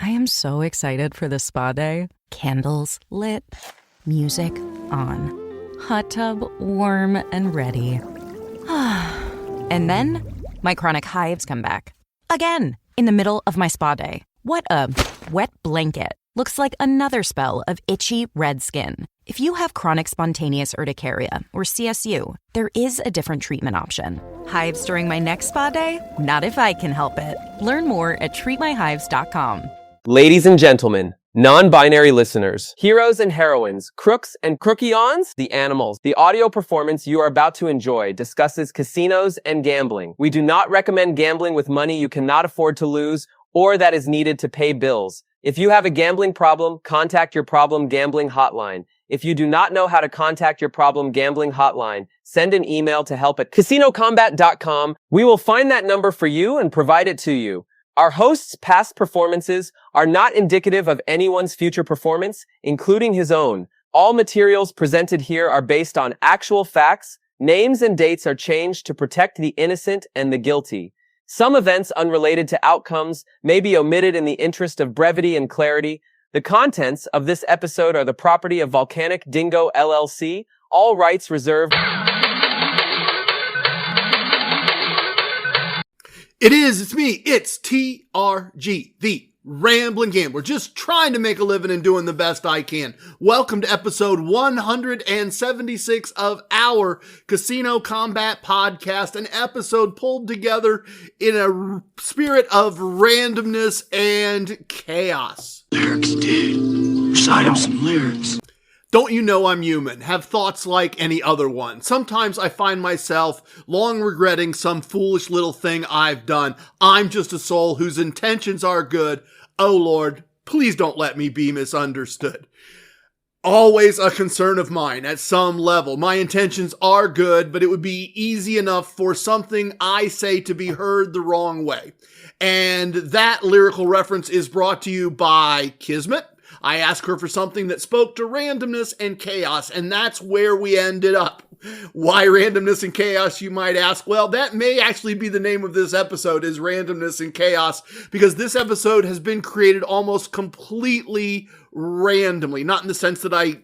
I am so excited for this spa day. Candles lit, music on, hot tub warm and ready. And then my chronic hives come back. Again, in the middle of my spa day. What a wet blanket. Looks like another spell of itchy red skin. If you have chronic spontaneous urticaria, or CSU, there is a different treatment option. Hives during my next spa day? Not if I can help it. Learn more at treatmyhives.com. Ladies and gentlemen, non-binary listeners, heroes and heroines, crooks and crookions, the animals. The audio performance you are about to enjoy discusses casinos and gambling. We do not recommend gambling with money you cannot afford to lose or that is needed to pay bills. If you have a gambling problem, contact your problem gambling hotline. If you do not know how to contact your problem gambling hotline, send an email to help@casinocombat.com. We will find that number for you and provide it to you. Our host's past performances are not indicative of anyone's future performance, including his own. All materials presented here are based on actual facts. Names and dates are changed to protect the innocent and the guilty. Some events unrelated to outcomes may be omitted in the interest of brevity and clarity. The contents of this episode are the property of Volcanic Dingo LLC. All rights reserved. It's me. It's TRG, the Rambling Gambler, just trying to make a living and doing the best I can. Welcome to episode 176 of our Casino Combat Podcast, an episode pulled together in a spirit of randomness and chaos. Lyrics, dude. Recite him some lyrics. Don't you know I'm human? Have thoughts like any other one. Sometimes I find myself long regretting some foolish little thing I've done. I'm just a soul whose intentions are good. Oh Lord, please don't let me be misunderstood. Always a concern of mine at some level. My intentions are good, but it would be easy enough for something I say to be heard the wrong way. And that lyrical reference is brought to you by Kismet. I asked her for something that spoke to randomness and chaos, and that's where we ended up. Why randomness and chaos, you might ask? Well, that may actually be the name of this episode, is Randomness and Chaos, because this episode has been created almost completely randomly. Not in the sense that I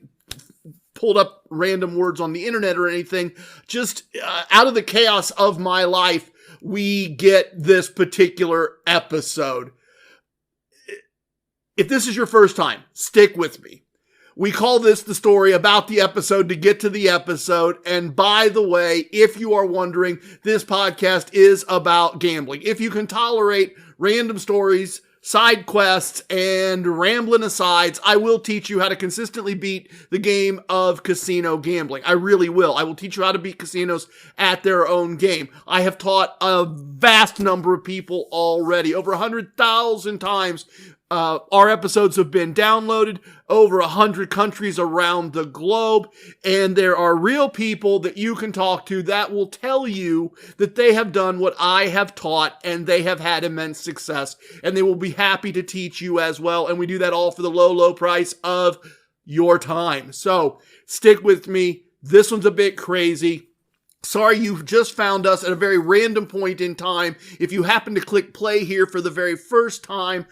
pulled up random words on the internet or anything. Just out of the chaos of my life, we get this particular episode. If this is your first time, stick with me. We call this the story about the episode to get to the episode. And by the way, if you are wondering, this podcast is about gambling. If you can tolerate random stories, side quests, and rambling asides, I will teach you how to consistently beat the game of casino gambling. I really will. I will teach you how to beat casinos at their own game. I have taught a vast number of people already, over 100,000 times. Our episodes have been downloaded over 100 countries around the globe, and there are real people that you can talk to that will tell you that they have done what I have taught and they have had immense success, and they will be happy to teach you as well. And we do that all for the low, low price of your time. So stick with me. This one's a bit crazy. Sorry you've just found us at a very random point in time. If you happen to click play here for the very first time,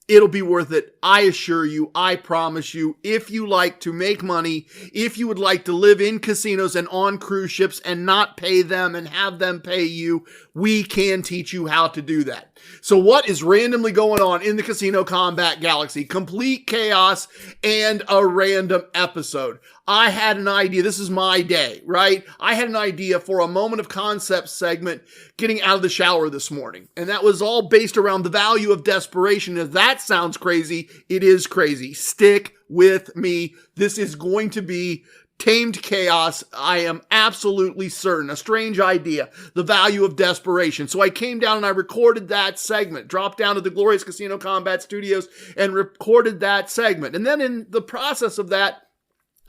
it'll be worth it. I assure you, I promise you, if you like to make money, if you would like to live in casinos and on cruise ships and not pay them and have them pay you, we can teach you how to do that. So what is randomly going on in the Casino Combat Galaxy? Complete chaos and a random episode. I had an idea. This is my day, right? I had an idea for a Moment of Koncepts segment getting out of the shower this morning. And that was all based around the value of desperation. If that sounds crazy, it is crazy. Stick with me. This is going to be tamed chaos. I am absolutely certain. A strange idea. The value of desperation. So I came down and I recorded that segment. Dropped down to the glorious Casino Combat Studios and recorded that segment. And then in the process of that,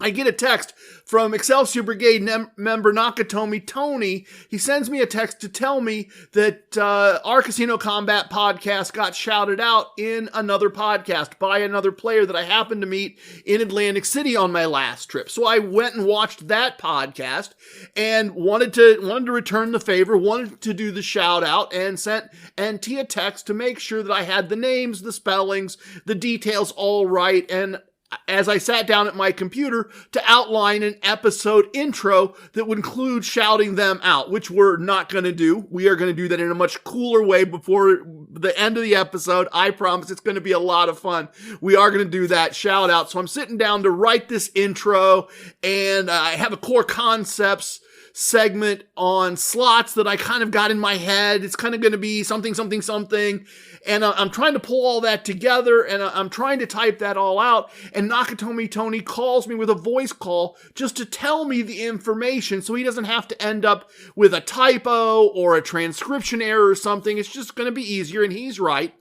I get a text from Excelsior Brigade member Nakatomi Tony. He sends me a text to tell me that our Casino Combat podcast got shouted out in another podcast by another player that I happened to meet in Atlantic City on my last trip. So I went and watched that podcast and wanted to return the favor, wanted to do the shout out, and sent NT a text to make sure that I had the names, the spellings, the details all right, and as I sat down at my computer to outline an episode intro that would include shouting them out, which we're not going to do. We are going to do that in a much cooler way before the end of the episode. I promise it's going to be a lot of fun. We are going to do that shout out. So I'm sitting down to write this intro, and I have a Core Koncepts segment on slots that I kind of got in my head. It's kind of going to be something. And I'm trying to pull all that together, and I'm trying to type that all out. And Nakatomi Tony calls me with a voice call just to tell me the information so he doesn't have to end up with a typo or a transcription error or something. It's just going to be easier, and he's right.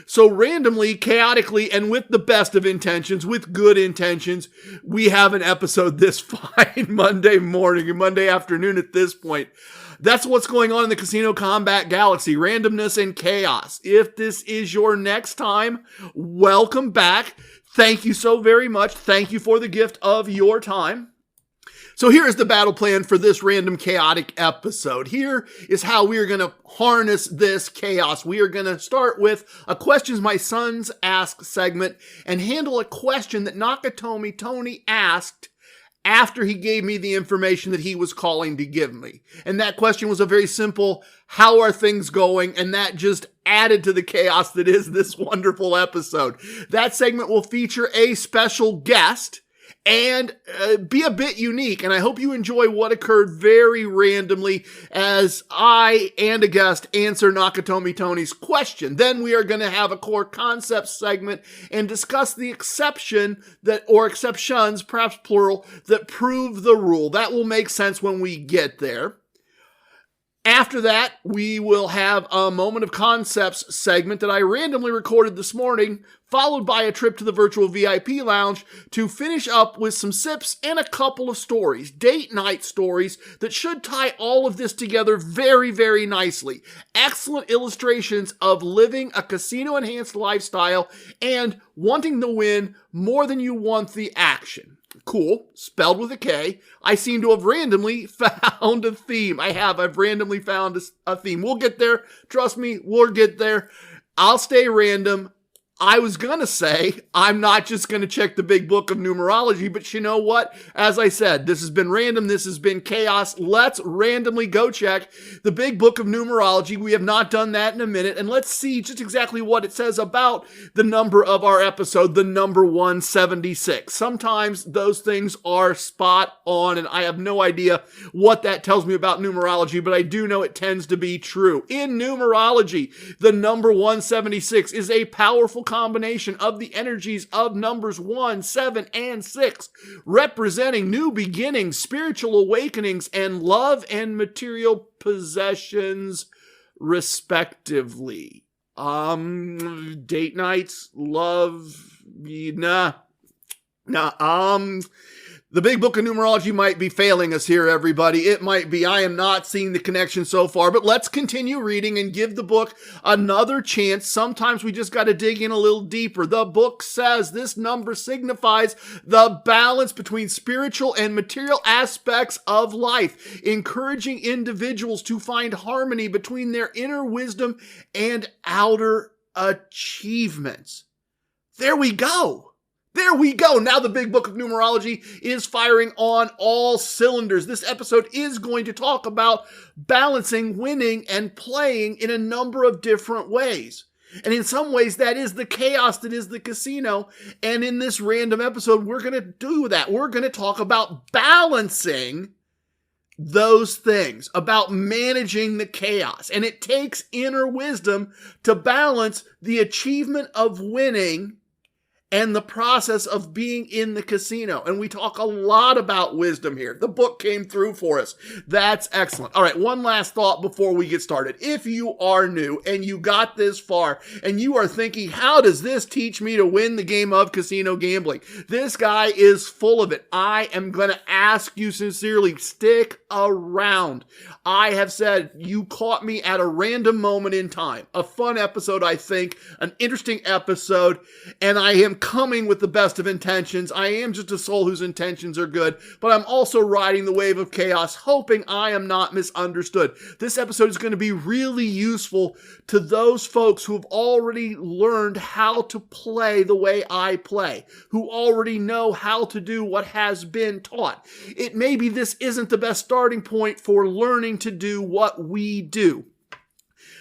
So randomly, chaotically, and with the best of intentions, with good intentions, we have an episode this fine Monday morning and Monday afternoon at this point. That's what's going on in the Casino Combat Galaxy, randomness and chaos. If this is your next time, welcome back. Thank you so very much. Thank you for the gift of your time. So here is the battle plan for this random chaotic episode. Here is how we are going to harness this chaos. We are going to start with a Questions My Sons Ask segment and handle a question that Nakatomi Tony asked after he gave me the information that he was calling to give me. And that question was a very simple, how are things going? And that just added to the chaos that is this wonderful episode. That segment will feature a special guest and be a bit unique. And I hope you enjoy what occurred very randomly as I and a guest answer Nakatomi Tony's question. Then we are going to have a Core Koncepts segment and discuss the exception or exceptions, perhaps plural, that prove the rule. That will make sense when we get there. After that, we will have a Moment of Koncepts segment that I randomly recorded this morning, followed by a trip to the virtual VIP lounge to finish up with some sips and a couple of stories, date night stories that should tie all of this together very, very nicely. Excellent illustrations of living a casino-enhanced lifestyle and wanting to win more than you want the action. Cool, spelled with a K. I seem to have randomly found a theme. I've randomly found a theme. We'll get there. Trust me, we'll get there. I'll stay random. I was going to say, I'm not just going to check the big book of numerology, but you know what? As I said, this has been random. This has been chaos. Let's randomly go check the big book of numerology. We have not done that in a minute. And let's see just exactly what it says about the number of our episode, the number 176. Sometimes those things are spot on, and I have no idea what that tells me about numerology, but I do know it tends to be true. In numerology, the number 176 is a powerful combination of the energies of numbers 1, 7, and 6, representing new beginnings, spiritual awakenings, and love and material possessions, respectively. Date nights, love, the big book of numerology might be failing us here, everybody. It might be. I am not seeing the connection so far, but let's continue reading and give the book another chance. Sometimes we just got to dig in a little deeper. The book says this number signifies the balance between spiritual and material aspects of life, encouraging individuals to find harmony between their inner wisdom and outer achievements. There we go. There we go. Now the big book of numerology is firing on all cylinders. This episode is going to talk about balancing, winning, and playing in a number of different ways. And in some ways, that is the chaos that is the casino. And in this random episode, we're going to do that. We're going to talk about balancing those things, about managing the chaos. And it takes inner wisdom to balance the achievement of winning and the process of being in the casino. And we talk a lot about wisdom here. The book came through for us. That's excellent. All right, one last thought before we get started. If you are new and you got this far and you are thinking, how does this teach me to win the game of casino gambling? This guy is full of it. I am going to ask you sincerely, stick around. I have said you caught me at a random moment in time. A fun episode, I think, an interesting episode, and I am coming with the best of intentions. I am just a soul whose intentions are good, but I'm also riding the wave of chaos, hoping I am not misunderstood. This episode is going to be really useful to those folks who have already learned how to play the way I play, who already know how to do what has been taught. It may be this isn't the best starting point for learning to do what we do.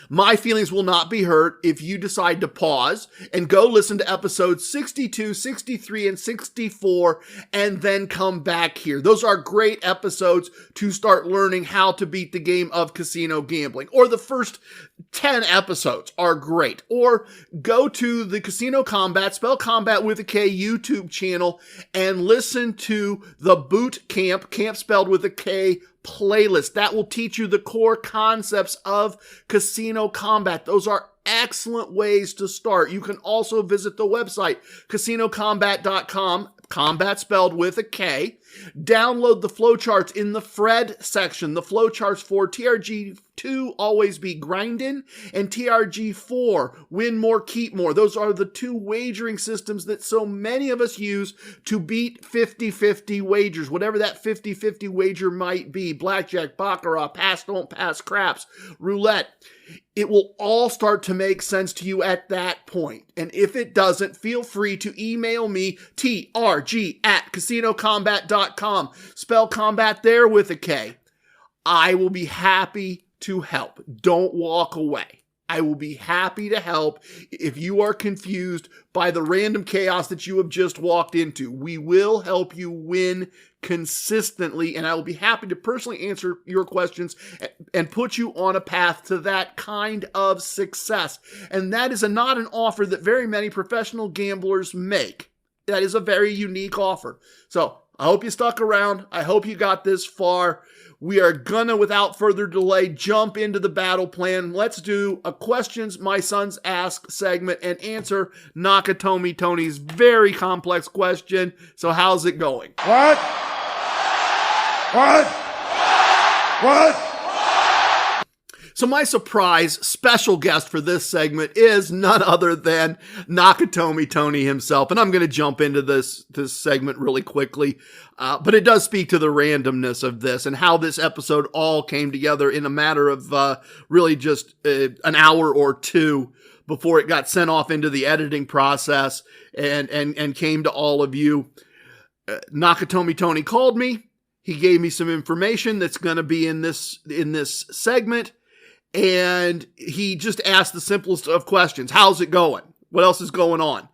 My feelings will not be hurt if you decide to pause and go listen to episodes 62, 63, and 64, and then come back here. Those are great episodes to start learning how to beat the game of casino gambling. Or the first 10 episodes are great. Or go to the Casino Combat, spell combat with a K, YouTube channel, and listen to the Boot Camp spelled with a K, playlist. That will teach you the core concepts of casino combat. Those are excellent ways to start. You can also visit the website, casinocombat.com, combat spelled with a K. Download the flowcharts in the Fred section. The flowcharts for TRG2, always be grindin', and TRG4, win more, keep more. Those are the two wagering systems that so many of us use to beat 50-50 wagers, whatever that 50-50 wager might be. Blackjack, baccarat, pass, don't pass, craps, roulette. It will all start to make sense to you at that point. And if it doesn't, feel free to email me, trg@casinocombat.com. Spell combat there with a K. I will be happy to help. Don't walk away. I will be happy to help if you are confused by the random chaos that you have just walked into. We will help you win consistently, and I will be happy to personally answer your questions and put you on a path to that kind of success. And that is not an offer that very many professional gamblers make. That is a very unique offer. So I hope you stuck around. I hope you got this far. We are gonna, without further delay, jump into the battle plan. Let's do a questions my sons ask segment and answer Nakatomi Tony's very complex question. So how's it going? What? So my surprise special guest for this segment is none other than Nakatomi Tony himself. And I'm going to jump into this segment really quickly. But it does speak to the randomness of this and how this episode all came together in a matter of really just an hour or two before it got sent off into the editing process and came to all of you. Nakatomi Tony called me. He gave me some information that's going to be in this segment. And he just asked the simplest of questions. How's it going? What else is going on?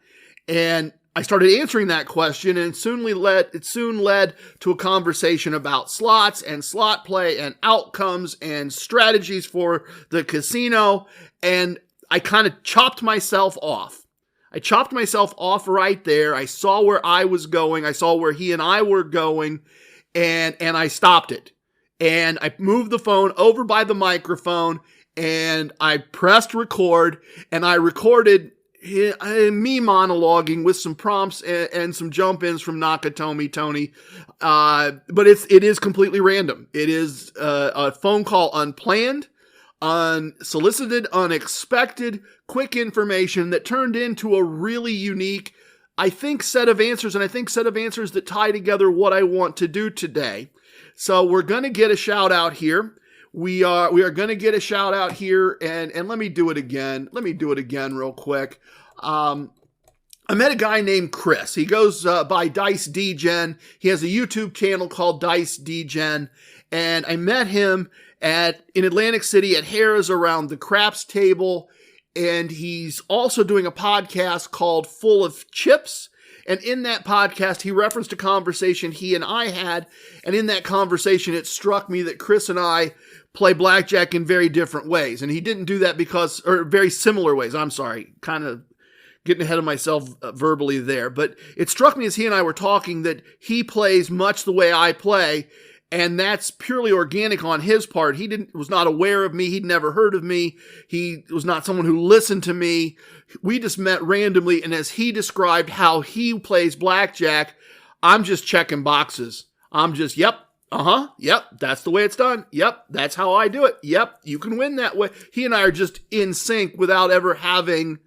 And I started answering that question, and it soon led to a conversation about slots and slot play and outcomes and strategies for the casino. And I kind of chopped myself off. I chopped myself off right there. I saw where I was going. I saw where he and I were going, and I stopped it. And I moved the phone over by the microphone, and I pressed record, and I recorded me monologuing with some prompts and some jump-ins from Nakatomi Tony. But it is completely random. It is a phone call unplanned, unsolicited, unexpected, quick information that turned into a really unique, I think, set of answers, and I think set of answers that tie together what I want to do today. So we're going to get a shout out here. We are going to get a shout out here, and let me do it again. Let me do it again real quick. I met a guy named Chris. He goes by Dice DGen. He has a YouTube channel called Dice DGen, and I met him in Atlantic City at Harrah's around the craps table, and he's also doing a podcast called Full of Chips. And in that podcast, he referenced a conversation he and I had. And in that conversation, it struck me that Chris and I play blackjack in very different ways. And he didn't do that or very similar ways. I'm sorry, kind of getting ahead of myself verbally there. But it struck me as he and I were talking that he plays much the way I play, and that's purely organic on his part. He was not aware of me. He'd never heard of me. He was not someone who listened to me. We just met randomly, and as he described how he plays blackjack, I'm just checking boxes. I'm just, yep, yep, that's the way it's done. Yep, that's how I do it. Yep, you can win that way. He and I are just in sync without ever having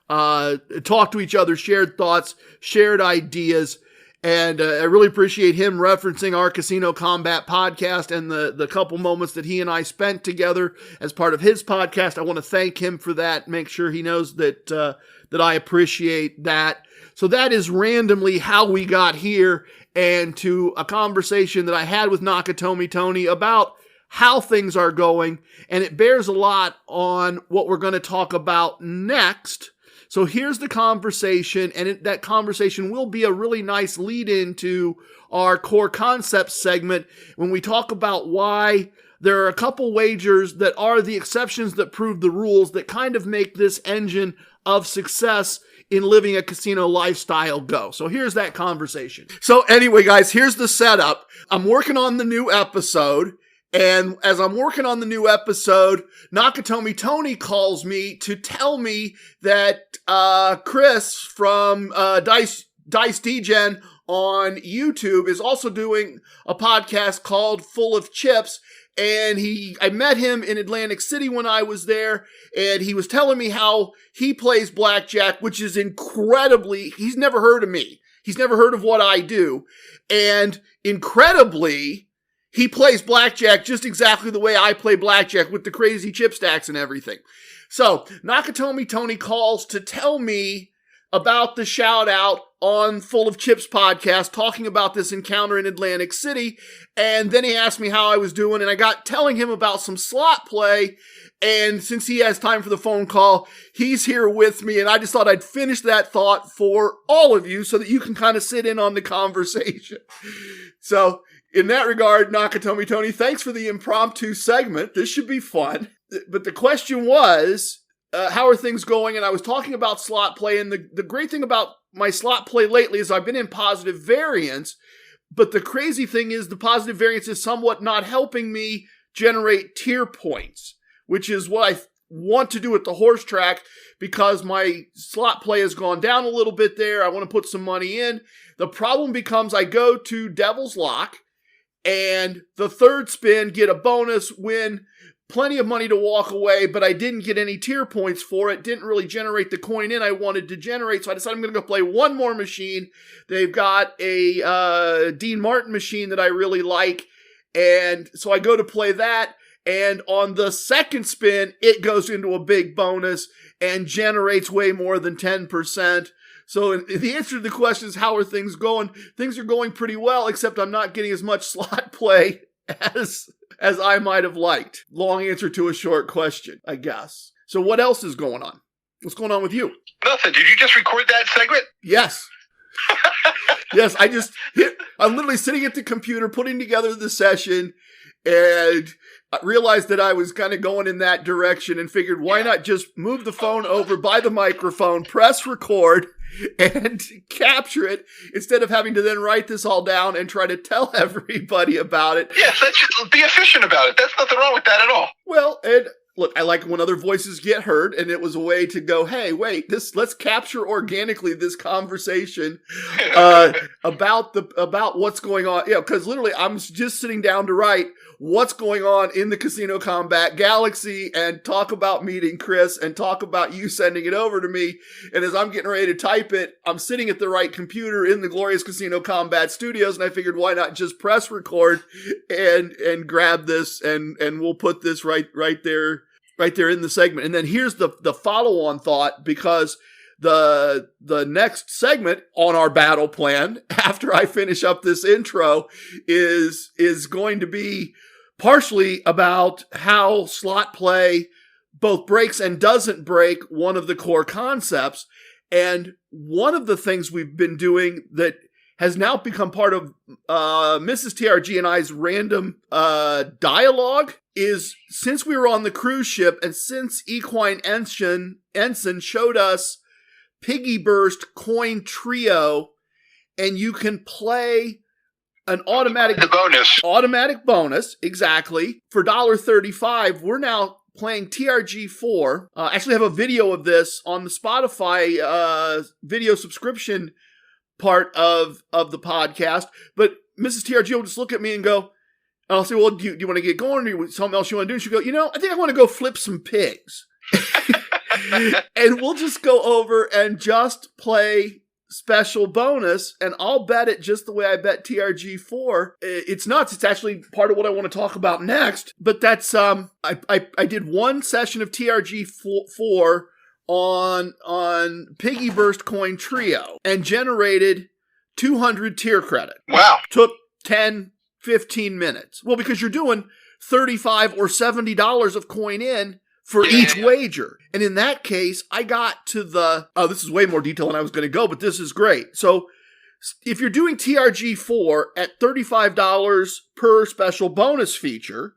talked to each other, shared thoughts, shared ideas. And I really appreciate him referencing our Casino Combat podcast and the couple moments that he and I spent together as part of his podcast. I want to thank him for that. Make sure he knows that that I appreciate that. So that is randomly how we got here, and to a conversation that I had with Nakatomi Tony about how things are going. And it bears a lot on what we're going to talk about next. So here's the conversation, and that conversation will be a really nice lead into our Core Koncepts segment when we talk about why there are a couple wagers that are the exceptions that prove the rules that kind of make this engine of success in living a casino lifestyle go. So here's that conversation. So anyway, guys, here's the setup. I'm working on the new episode. And as I'm working on the new episode, Nakatomi Tony calls me to tell me that Chris from Dice Degen on YouTube is also doing a podcast called Full of Chips. And I met him in Atlantic City when I was there, and he was telling me how he plays blackjack, which is he's never heard of me. He's never heard of what I do. And incredibly, he plays blackjack just exactly the way I play blackjack with the crazy chip stacks and everything. So Nakatomi Tony calls to tell me about the shout out on Full of Chips podcast, talking about this encounter in Atlantic City. And then he asked me how I was doing, and I got telling him about some slot play. And since he has time for the phone call, he's here with me. And I just thought I'd finish that thought for all of you so that you can kind of sit in on the conversation. So in that regard, Nakatomi Tony, thanks for the impromptu segment. This should be fun. But the question was, how are things going? And I was talking about slot play. And the great thing about my slot play lately is I've been in positive variance. But the crazy thing is the positive variance is somewhat not helping me generate tier points, which is what I want to do at the horse track, because my slot play has gone down a little bit there. I want to put some money in. The problem becomes I go to Devil's Lock, and the third spin, get a bonus, win plenty of money to walk away, but I didn't get any tier points for it. Didn't really generate the coin in I wanted to generate, so I decided I'm going to go play one more machine. They've got a Dean Martin machine that I really like, and so I go to play that, and on the second spin, it goes into a big bonus and generates way more than 10%. So the answer to the question is, how are things going? Things are going pretty well, except I'm not getting as much slot play as I might have liked. Long answer to a short question, I guess. So what else is going on? What's going on with you? Nothing. Did you just record that segment? Yes. Yes, I'm literally sitting at the computer putting together the session, and I realized that I was kind of going in that direction and figured, why not just move the phone over by the microphone, press record, and capture it instead of having to then write this all down and try to tell everybody about it. Yes, let's just be efficient about it. There's nothing wrong with that at all. Well, and look, I like when other voices get heard, and it was a way to go, hey, wait, let's capture organically this conversation about what's going on. Yeah, because literally I'm just sitting down to write what's going on in the Casino Combat Galaxy and talk about meeting Chris and talk about you sending it over to me. And as I'm getting ready to type it, I'm sitting at the right computer in the glorious Casino Combat Studios, and I figured, why not just press record and grab this, and we'll put this right there in the segment. And then here's the follow-on thought, because the next segment on our battle plan after I finish up this intro is going to be partially about how slot play both breaks and doesn't break one of the core concepts. And one of the things we've been doing that has now become part of Mrs. TRG and I's random dialogue is, since we were on the cruise ship and since Equine Ensign showed us Piggy Burst Coin Trio, and you can play an automatic bonus, exactly, for $1.35. We're now playing TRG4. Actually have a video of this on the Spotify video subscription part of the podcast. But Mrs. TRG will just look at me and go, and I'll say, well, do you want to get going? Or something else you want to do? And she'll go, I think I want to go flip some pigs. And we'll just go over and just play special bonus, and I'll bet it just the way I bet TRG4. It's nuts. It's actually part of what I want to talk about next. But that's I did one session of TRG4 on Piggy Burst Coin Trio and generated 200 tier credit. Wow. Took 10, 15 minutes. Well, because you're doing $35 or $70 of coin in for each wager. And in that case, I got to this is way more detail than I was going to go, but this is great. So if you're doing TRG4 at $35 per special bonus feature,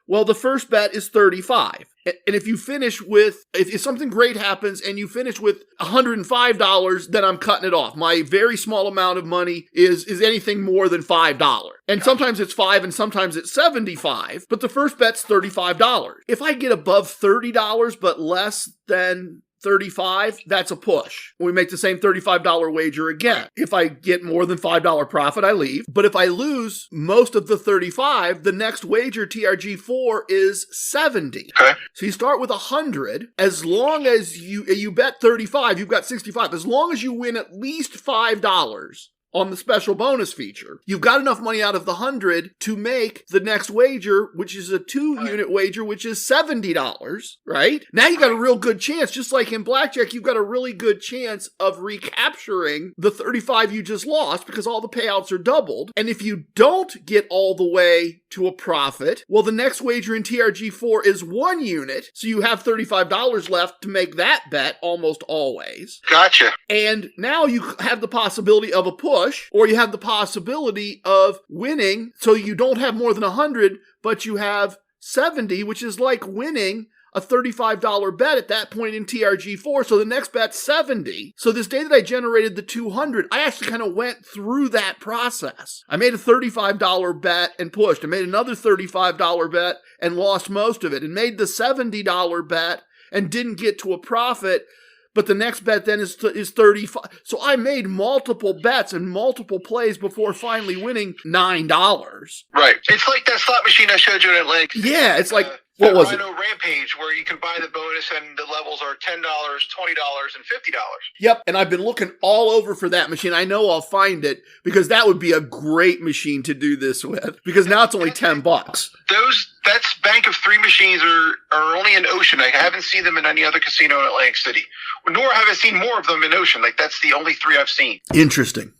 well, the first bet is $35. And if you finish with, if something great happens and you finish with $105, then I'm cutting it off. My very small amount of money is anything more than $5. And sometimes it's $5 and sometimes it's $75, but the first bet's $35. If I get above $30 but less than $35, that's a push. We make the same $35 wager again. If I get more than $5 profit, I leave. But if I lose most of the $35, the next wager, TRG4, is $70. Okay. So you start with $100. As long as you bet $35, you've got $65. As long as you win at least $5 on the special bonus feature, you've got enough money out of the $100 to make the next wager, which is a 2-unit wager, which is $70, right? Now you got a real good chance, just like in blackjack, you've got a really good chance of recapturing the $35 you just lost because all the payouts are doubled. And if you don't get all the way to a profit, well, the next wager in TRG4 is 1 unit, so you have $35 left to make that bet almost always. Gotcha. And now you have the possibility of a push, or you have the possibility of winning, so you don't have more than 100, but you have 70, which is like winning a $35 bet at that point in TRG4. So the next bet's 70. So this day that I generated the 200, I actually kind of went through that process. I made a $35 bet and pushed. I made another $35 bet and lost most of it, and made the $70 bet and didn't get to a profit. But the next bet then is 35. So I made multiple bets and multiple plays before finally winning $9. Right. It's like that slot machine I showed you in Atlantic. Yeah, it's like, what was it? Rhino Rampage, where you can buy the bonus and the levels are $10, $20, and $50. Yep, and I've been looking all over for that machine. I know I'll find it because that would be a great machine to do this with, because now it's only $10. That's Bank of 3 machines are only in Ocean. I haven't seen them in any other casino in Atlantic City. Nor have I seen more of them in Ocean. Like, that's the only 3 I've seen. Interesting.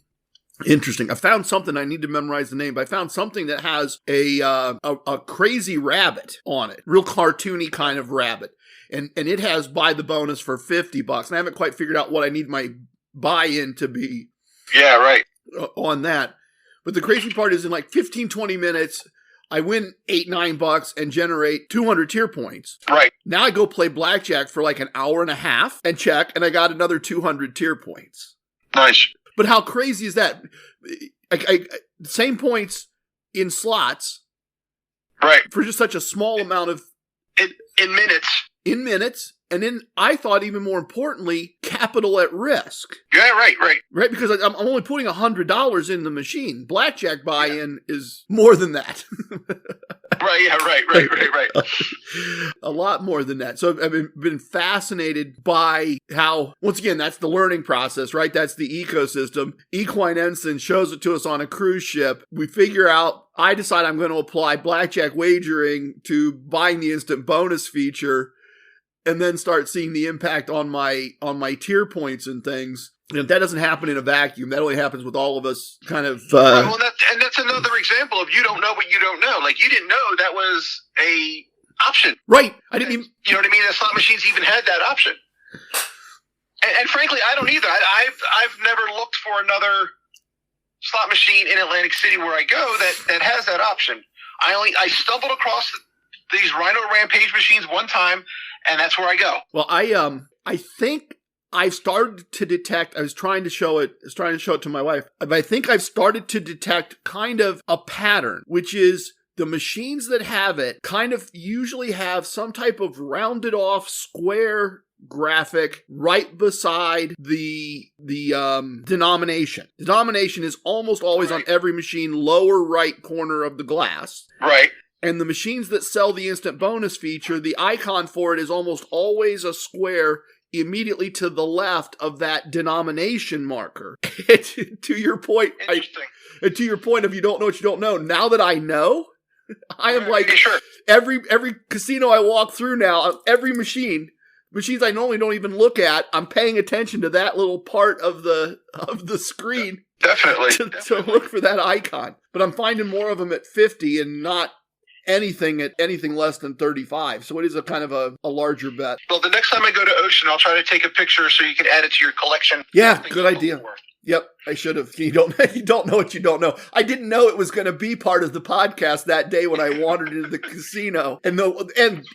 I found something. I need to memorize the name, but I found something that has a crazy rabbit on it. Real cartoony kind of rabbit. And it has buy the bonus for $50. And I haven't quite figured out what I need my buy-in to be. Yeah, right. On that. But the crazy part is in like 15, 20 minutes, I win $8, $9 and generate 200 tier points. Right. Now I go play blackjack for like an hour and a half and check, and I got another 200 tier points. Nice. But how crazy is that? Same points in slots. Right. For just such a small amount of... In minutes. In minutes. And then I thought, even more importantly, capital at risk. Yeah, right. Right, because I'm only putting $100 in the machine. Blackjack buy-in is more than that. Right, yeah, right. A lot more than that. So I've been fascinated by how, once again, that's the learning process, right? That's the ecosystem. Equine Ensign shows it to us on a cruise ship. We figure out, I decide I'm going to apply blackjack wagering to buying the instant bonus feature, and then start seeing the impact on my tier points and things. And that doesn't happen in a vacuum. That only happens with all of us kind of... Well, that's another example of you don't know what you don't know. Like, you didn't know that was a option. Right. I didn't even... You know what I mean? The slot machines even had that option. And frankly, I don't either. I've never looked for another slot machine in Atlantic City where I go that has that option. I stumbled across these Rhino Rampage machines one time, and that's where I go. Well, I think I've started to detect, I was trying to show it to my wife, but I think I've started to detect kind of a pattern, which is the machines that have it kind of usually have some type of rounded off square graphic right beside the denomination. The denomination is almost always on every machine, lower right corner of the glass. Right. And the machines that sell the instant bonus feature, the icon for it is almost always a square immediately to the left of that denomination marker. To your point, to your point of you don't know what you don't know. Now that I know, I am like, sure. every casino I walk through now, every machines I normally don't even look at, I'm paying attention to that little part of the screen. Definitely. To look for that icon. But I'm finding more of them at 50 and not anything less than 35. So it is a kind of a larger bet. Well, the next time I go to Ocean, I'll try to take a picture so you can add it to your collection. Yeah, good idea. Yep, I should have. You don't know what you don't know. I didn't know it was going to be part of the podcast that day when I wandered into the casino. And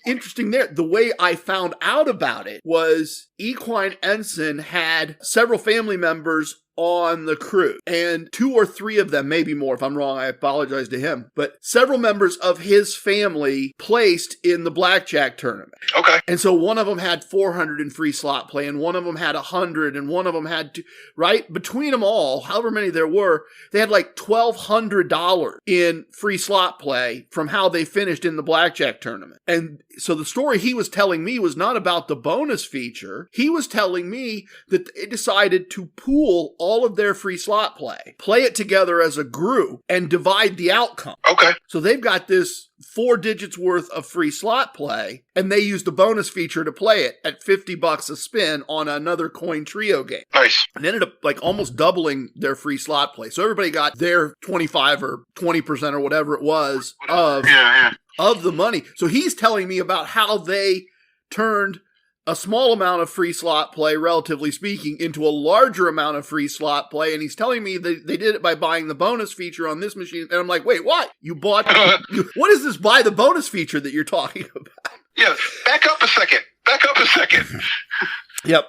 interesting there, the way I found out about it was Equine Ensign had several family members on the cruise, and 2 or 3 of them, maybe more. If I'm wrong, I apologize to him. But several members of his family placed in the blackjack tournament. Okay. And so one of them had 400 in free slot play, and one of them had 100, and one of them had right? Between them all, however many there were, they had like $1,200 in free slot play from how they finished in the blackjack tournament. And so the story he was telling me was not about the bonus feature. He was telling me that they decided to pool all of their free slot play it together as a group, and divide the outcome. Okay. So they've got this 4 digits worth of free slot play, and they used the bonus feature to play it at $50 a spin on another coin trio game. Nice. And ended up like almost doubling their free slot play. So everybody got their 25 or 20% or whatever it was of the money. So he's telling me about how they turned a small amount of free slot play, relatively speaking, into a larger amount of free slot play. And he's telling me that they did it by buying the bonus feature on this machine. And I'm like, wait, what? You bought, what is this buy the bonus feature that you're talking about? Yeah, back up a second. Yep.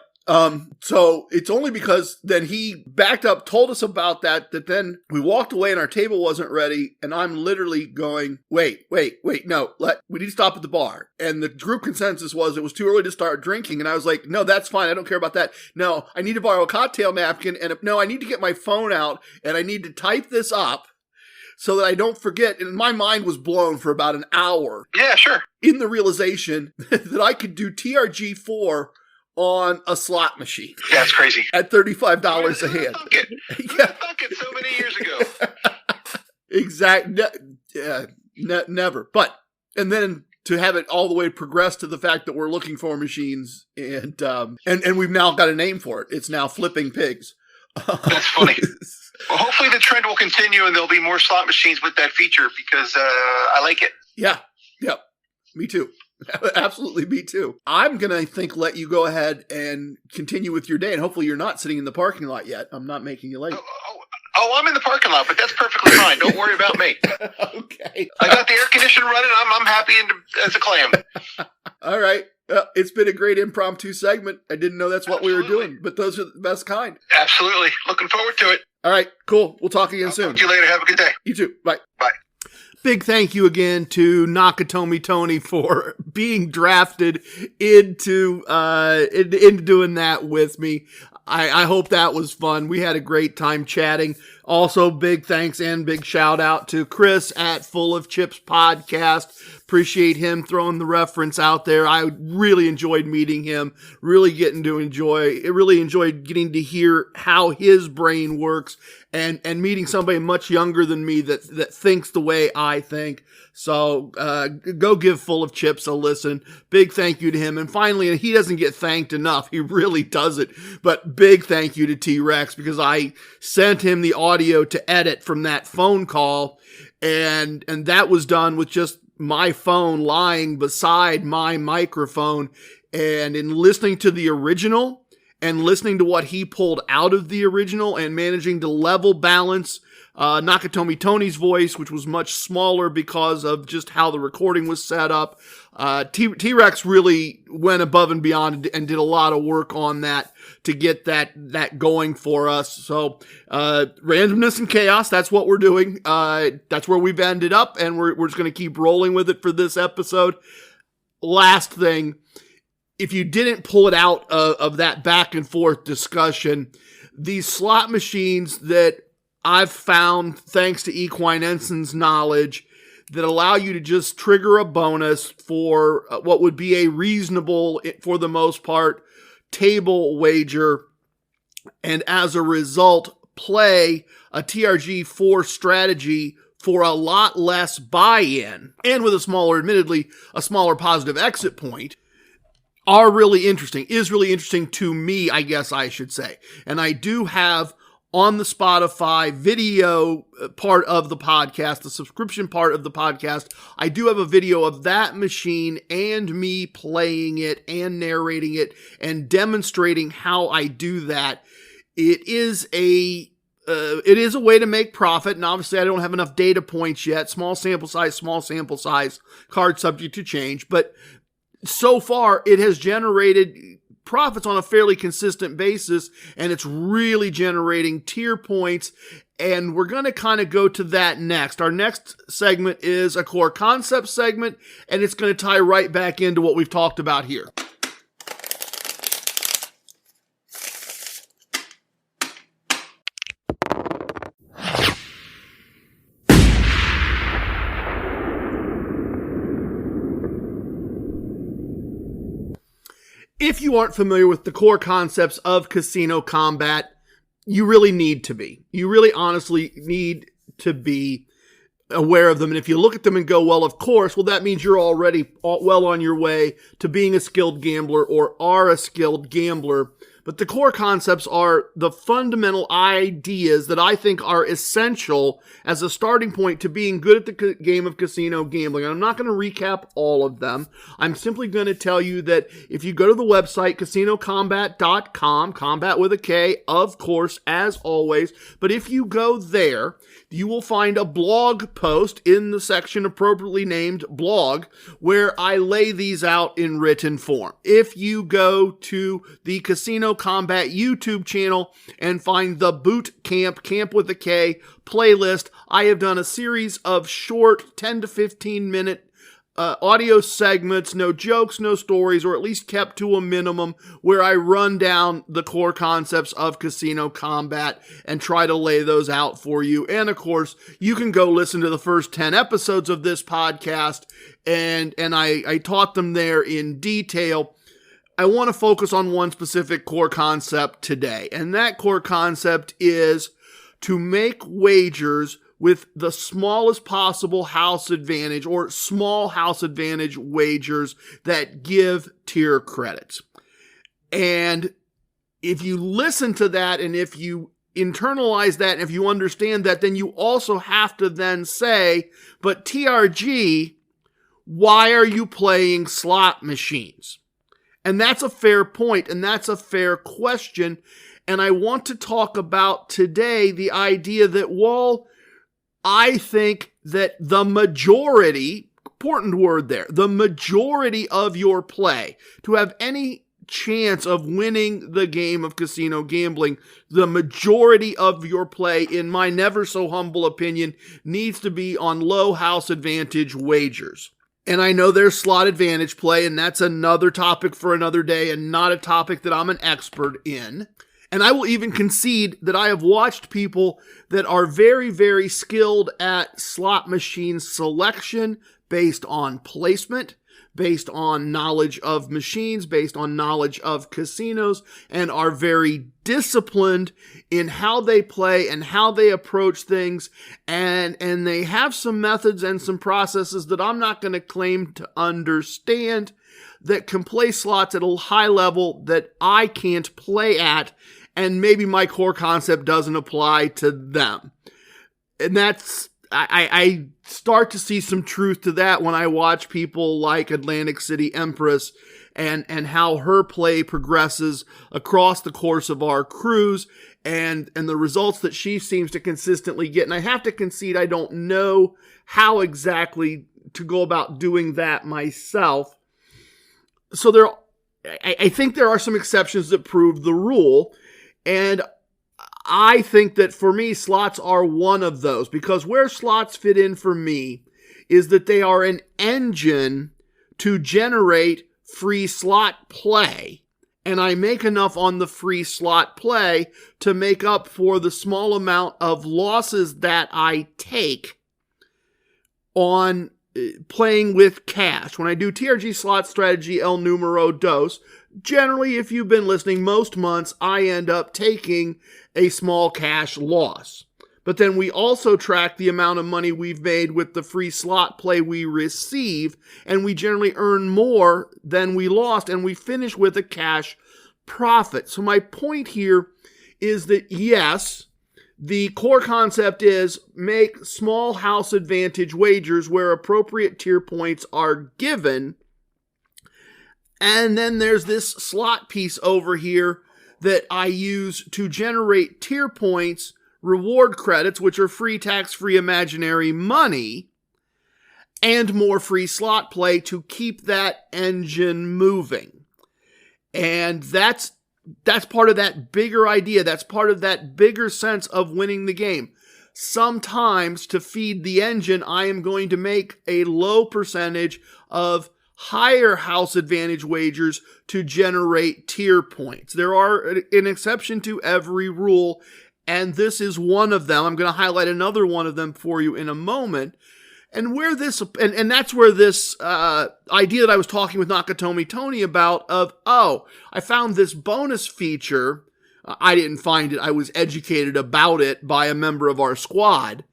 So it's only because then he backed up, told us about that then we walked away and our table wasn't ready. And I'm literally going, wait, no, we need to stop at the bar. And the group consensus was it was too early to start drinking. And I was like, no, that's fine. I don't care about that. No, I need to borrow a cocktail napkin. And no, I need to get my phone out and I need to type this up so that I don't forget. And my mind was blown for about an hour. Yeah, sure. In the realization that I could do TRG4 on a slot machine. Yeah, it's crazy. At $35 a hand. Who thunk it so many years ago? Exactly. Never. But, and then to have it all the way progress to the fact that we're looking for machines and we've now got a name for it. It's now Flipping Pigs. That's funny. Well, hopefully the trend will continue and there'll be more slot machines with that feature because I like it. Yeah. Yep. Me too. Absolutely, me too. I'm going to let you go ahead and continue with your day, and hopefully you're not sitting in the parking lot yet. I'm not making you late. Oh, I'm in the parking lot, but that's perfectly fine. Don't worry about me. Okay. I got the air conditioner running. I'm happy as a clam. All right. It's been a great impromptu segment. I didn't know that's what we were doing, but those are the best kind. Absolutely. Looking forward to it. All right, cool. We'll talk again soon. Talk to you later. Have a good day. You too. Bye. Bye. Big thank you again to Nakatomi Tony for being drafted into doing that with me. I hope that was fun. We had a great time chatting. Also, big thanks and big shout out to Chris at Full of Chips Podcast. Appreciate him throwing the reference out there. I really enjoyed meeting him. Really enjoyed getting to hear how his brain works and meeting somebody much younger than me that thinks the way I think. So go give Full of Chips a listen. Big thank you to him. And finally, he doesn't get thanked enough. He really doesn't. But big thank you to T-Rex because I sent him the audio to edit from that phone call. And that was done with just my phone lying beside my microphone. And in listening to the original and listening to what he pulled out of the original and managing to level balance Nakatomi Tony's voice, which was much smaller because of just how the recording was set up. T-Rex really went above and beyond and did a lot of work on that to get that going for us. So, randomness and chaos, that's what we're doing. That's where we've ended up, and we're just going to keep rolling with it for this episode. Last thing, if you didn't pull it out of that back and forth discussion, these slot machines that I've found, thanks to Equine Ensign's knowledge, that allow you to just trigger a bonus for what would be a reasonable, for the most part, table wager, and as a result, play a TRG-4 strategy for a lot less buy-in, and with admittedly, a smaller positive exit point, is really interesting to me, I guess I should say. And I do have on the Spotify video part of the podcast, the subscription part of the podcast, I do have a video of that machine and me playing it and narrating it and demonstrating how I do that. It is a way to make profit, and obviously I don't have enough data points yet. Small sample size, card subject to change, but so far it has generated profits on a fairly consistent basis, and it's really generating tier points, and we're going to kind of go to that next. Our next segment is a Core Koncepts segment, and it's going to tie right back into what we've talked about here. If you aren't familiar with the core concepts of casino combat, you really need to be. You really honestly need to be aware of them. And if you look at them and go, well, of course, well, that means you're already well on your way to being a skilled gambler or are a skilled gambler. But the core concepts are the fundamental ideas that I think are essential as a starting point to being good at the game of casino gambling. And I'm not going to recap all of them. I'm simply going to tell you that if you go to the website, casinocombat.com, combat with a K, of course, as always. But if you go there, you will find a blog post in the section appropriately named blog where I lay these out in written form. If you go to the Casino Combat YouTube channel and find the Boot Camp, Camp with a K, playlist, I have done a series of short 10 to 15 minute audio segments, no jokes, no stories, or at least kept to a minimum, where I run down the core concepts of casino combat and try to lay those out for you. And of course, you can go listen to the first 10 episodes of this podcast, and I taught them there in detail. I want to focus on one specific core concept today, and that core concept is to make wagers with the smallest possible house advantage, or small house advantage wagers that give tier credits. And if you listen to that, and if you internalize that, and if you understand that, then you also have to then say, but TRG, why are you playing slot machines? And that's a fair point, and that's a fair question. And I want to talk about today the idea that, well, I think that the majority, important word there, the majority of your play, to have any chance of winning the game of casino gambling, the majority of your play, in my never so humble opinion, needs to be on low house advantage wagers. And I know there's slot advantage play, and that's another topic for another day and not a topic that I'm an expert in. And I will even concede that I have watched people that are very, very skilled at slot machine selection based on placement, based on knowledge of machines, based on knowledge of casinos, and are very disciplined in how they play and how they approach things. And they have some methods and some processes that I'm not going to claim to understand, that can play slots at a high level that I can't play at, and maybe my core concept doesn't apply to them. And that's, I start to see some truth to that when I watch people like Atlantic City Empress and how her play progresses across the course of our cruise and the results that she seems to consistently get. And I have to concede, I don't know how exactly to go about doing that myself. So I think there are some exceptions that prove the rule. And I think that for me, slots are one of those, because where slots fit in for me is that they are an engine to generate free slot play. And I make enough on the free slot play to make up for the small amount of losses that I take on playing with cash. When I do TRG slot strategy El Numero Dos, generally, if you've been listening, most months I end up taking a small cash loss. But then we also track the amount of money we've made with the free slot play we receive, and we generally earn more than we lost, and we finish with a cash profit. So my point here is that, yes, the core concept is make small house advantage wagers where appropriate tier points are given. And then there's this slot piece over here that I use to generate tier points, reward credits, which are free tax-free imaginary money, and more free slot play to keep that engine moving. And that's part of that bigger idea. That's part of that bigger sense of winning the game. Sometimes to feed the engine, I am going to make a low percentage of higher house advantage wagers to generate tier points. There are an exception to every rule, and this is one of them. I'm going to highlight another one of them for you in a moment. And where this, and that's where this idea that I was talking with Nakatomi Tony about of, I found this bonus feature. I didn't find it. I was educated about it by a member of our squad.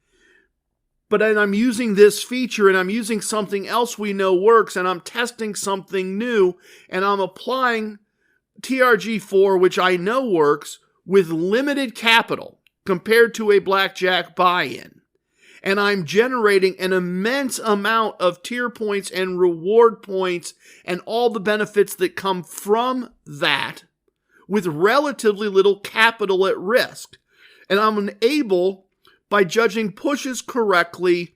But then I'm using this feature and I'm using something else we know works, and I'm testing something new, and I'm applying TRG4, which I know works, with limited capital compared to a blackjack buy-in. And I'm generating an immense amount of tier points and reward points and all the benefits that come from that with relatively little capital at risk. And I'm able, by judging pushes correctly,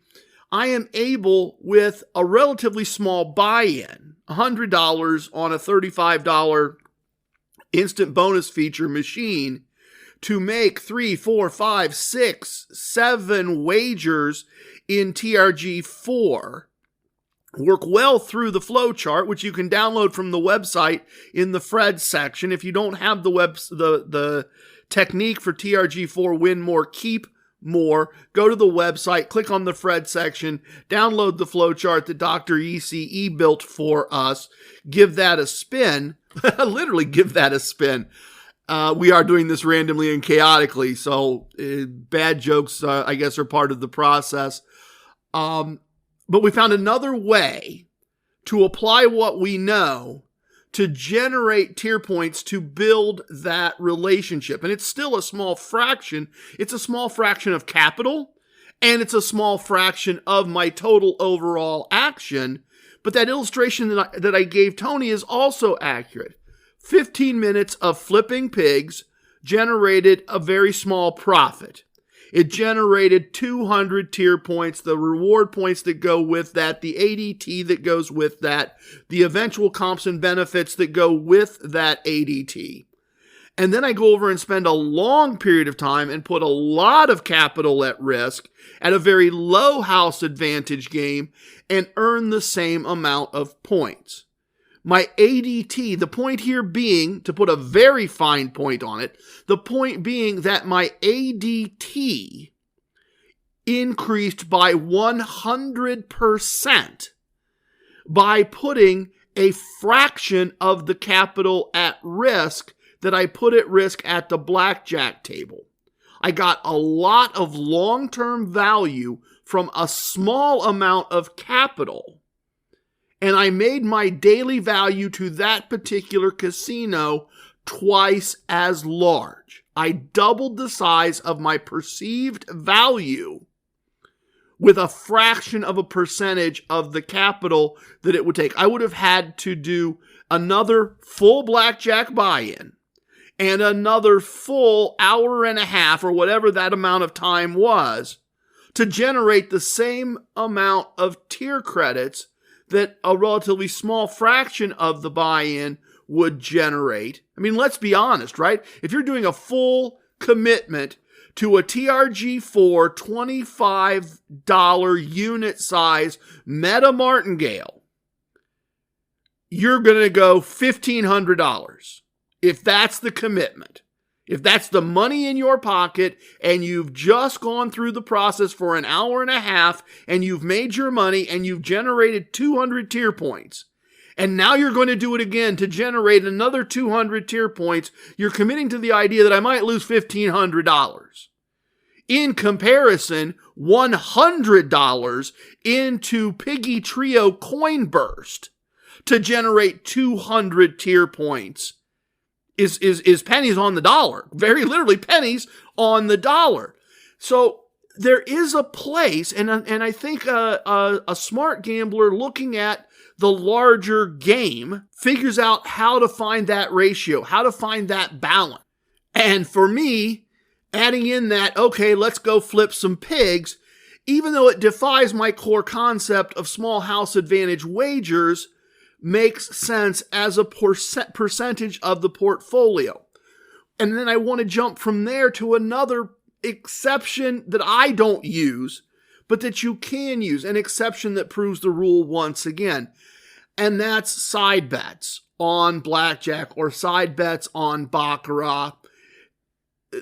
I am able, with a relatively small buy-in, $100 on a $35 instant bonus feature machine, to make 3, 4, 5, 6, 7 wagers in TRG4 work well through the flow chart, which you can download from the website in the Fred section. If you don't have the technique for TRG4 win more, keep more, go to the website, click on the Fred section, download the flow chart that Dr. ECE built for us, give that a spin, literally give that a spin. We are doing this randomly and chaotically, so bad jokes, I guess, are part of the process. But we found another way to apply what we know to generate tier points to build that relationship. And it's still a small fraction. It's a small fraction of capital, and it's a small fraction of my total overall action. But that illustration that I gave Tony is also accurate. 15 minutes of flipping pigs generated a very small profit. It generated 200 tier points, the reward points that go with that, the ADT that goes with that, the eventual comps and benefits that go with that ADT. And then I go over and spend a long period of time and put a lot of capital at risk at a very low house advantage game and earn the same amount of points. My ADT, the point here being, to put a very fine point on it, the point being that my ADT increased by 100% by putting a fraction of the capital at risk that I put at risk at the blackjack table. I got a lot of long-term value from a small amount of capital. And I made my daily value to that particular casino twice as large. I doubled the size of my perceived value with a fraction of a percentage of the capital that it would take. I would have had to do another full blackjack buy-in, and another full hour and a half or whatever that amount of time was to generate the same amount of tier credits that a relatively small fraction of the buy-in would generate. I mean, let's be honest, right? If you're doing a full commitment to a TRG4 $25 unit size Meta Martingale, you're going to go $1,500. If that's the commitment, if that's the money in your pocket and you've just gone through the process for an hour and a half and you've made your money and you've generated 200 tier points, and now you're going to do it again to generate another 200 tier points, you're committing to the idea that I might lose $1,500. In comparison, $100 into Piggy Trio Coin Burst to generate 200 tier points is pennies on the dollar. Very literally pennies on the dollar. So there is a place, and I think a smart gambler looking at the larger game figures out how to find that ratio, how to find that balance. And for me, adding in that, okay, let's go flip some pigs, even though it defies my core concept of small house advantage wagers, makes sense as a percentage of the portfolio. And then I want to jump from there to another exception that I don't use, but that you can use, an exception that proves the rule once again. And that's side bets on blackjack or side bets on baccarat.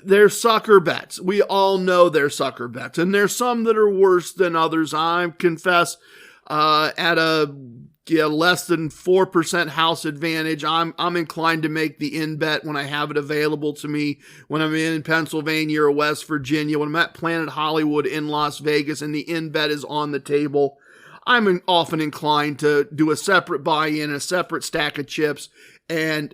They're sucker bets. We all know they're sucker bets. And there's some that are worse than others. I confess, at a less than 4% house advantage, I'm inclined to make the in bet when I have it available to me, when I'm in Pennsylvania or West Virginia, when I'm at Planet Hollywood in Las Vegas and the in bet is on the table. I'm often inclined to do a separate buy-in, a separate stack of chips, and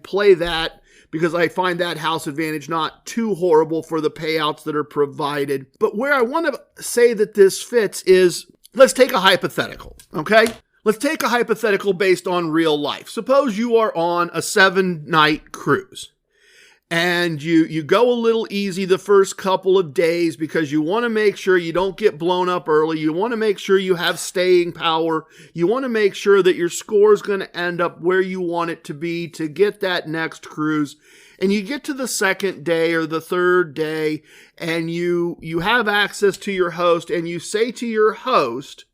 play that, because I find that house advantage not too horrible for the payouts that are provided. But where I want to say that this fits is, let's take a hypothetical, okay? Let's take a hypothetical based on real life. Suppose you are on a 7-night cruise and you go a little easy the first couple of days because you want to make sure you don't get blown up early. You want to make sure you have staying power. You want to make sure that your score is going to end up where you want it to be to get that next cruise. And you get to the second day or the third day and you have access to your host and you say to your host,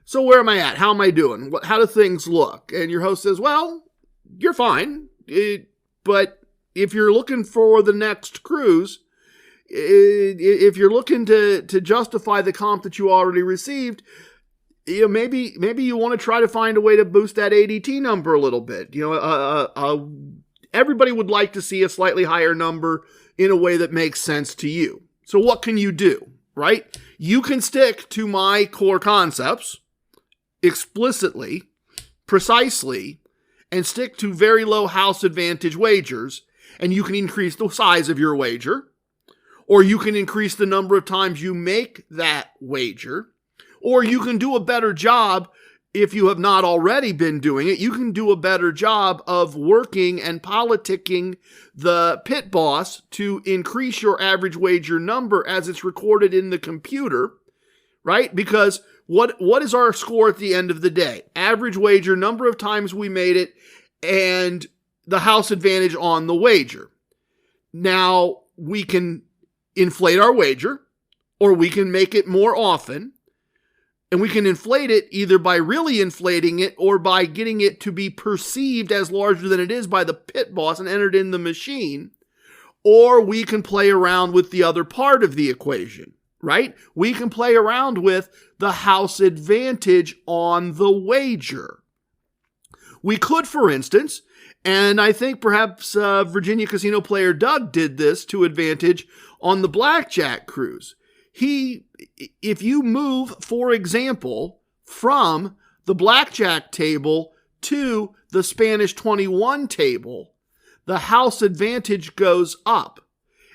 so where am I at? How am I doing? How do things look? And your host says, well, you're fine. But if you're looking for the next cruise, if you're looking to justify the comp that you already received, maybe you want to try to find a way to boost that ADT number a little bit. Everybody would like to see a slightly higher number in a way that makes sense to you. So what can you do, right? You can stick to my core concepts explicitly, precisely, and stick to very low house advantage wagers, and you can increase the size of your wager, or you can increase the number of times you make that wager, or you can do a better job. If you have not already been doing it, you can do a better job of working and politicking the pit boss to increase your average wager number as it's recorded in the computer, right? Because what is our score at the end of the day? Average wager, number of times we made it, and the house advantage on the wager. Now, we can inflate our wager, or we can make it more often. And we can inflate it either by really inflating it or by getting it to be perceived as larger than it is by the pit boss and entered in the machine. Or we can play around with the other part of the equation, right? We can play around with the house advantage on the wager. We could, for instance, and I think perhaps Virginia casino player Doug did this to advantage on the blackjack cruise. If you move, for example, from the blackjack table to the Spanish 21 table, the house advantage goes up.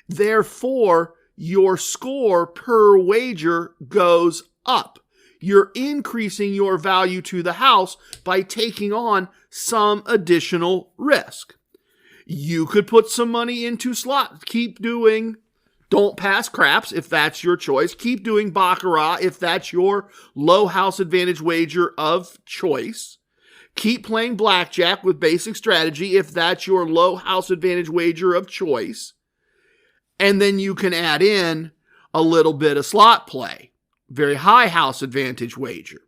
Therefore, your score per wager goes up. you're increasing your value to the house by taking on some additional risk. You could put some money into slots. Keep doing Don't Pass Craps if that's your choice. Keep doing Baccarat if that's your low house advantage wager of choice. Keep playing blackjack with basic strategy if that's your low house advantage wager of choice. And then you can add in a little bit of slot play, very high house advantage wager.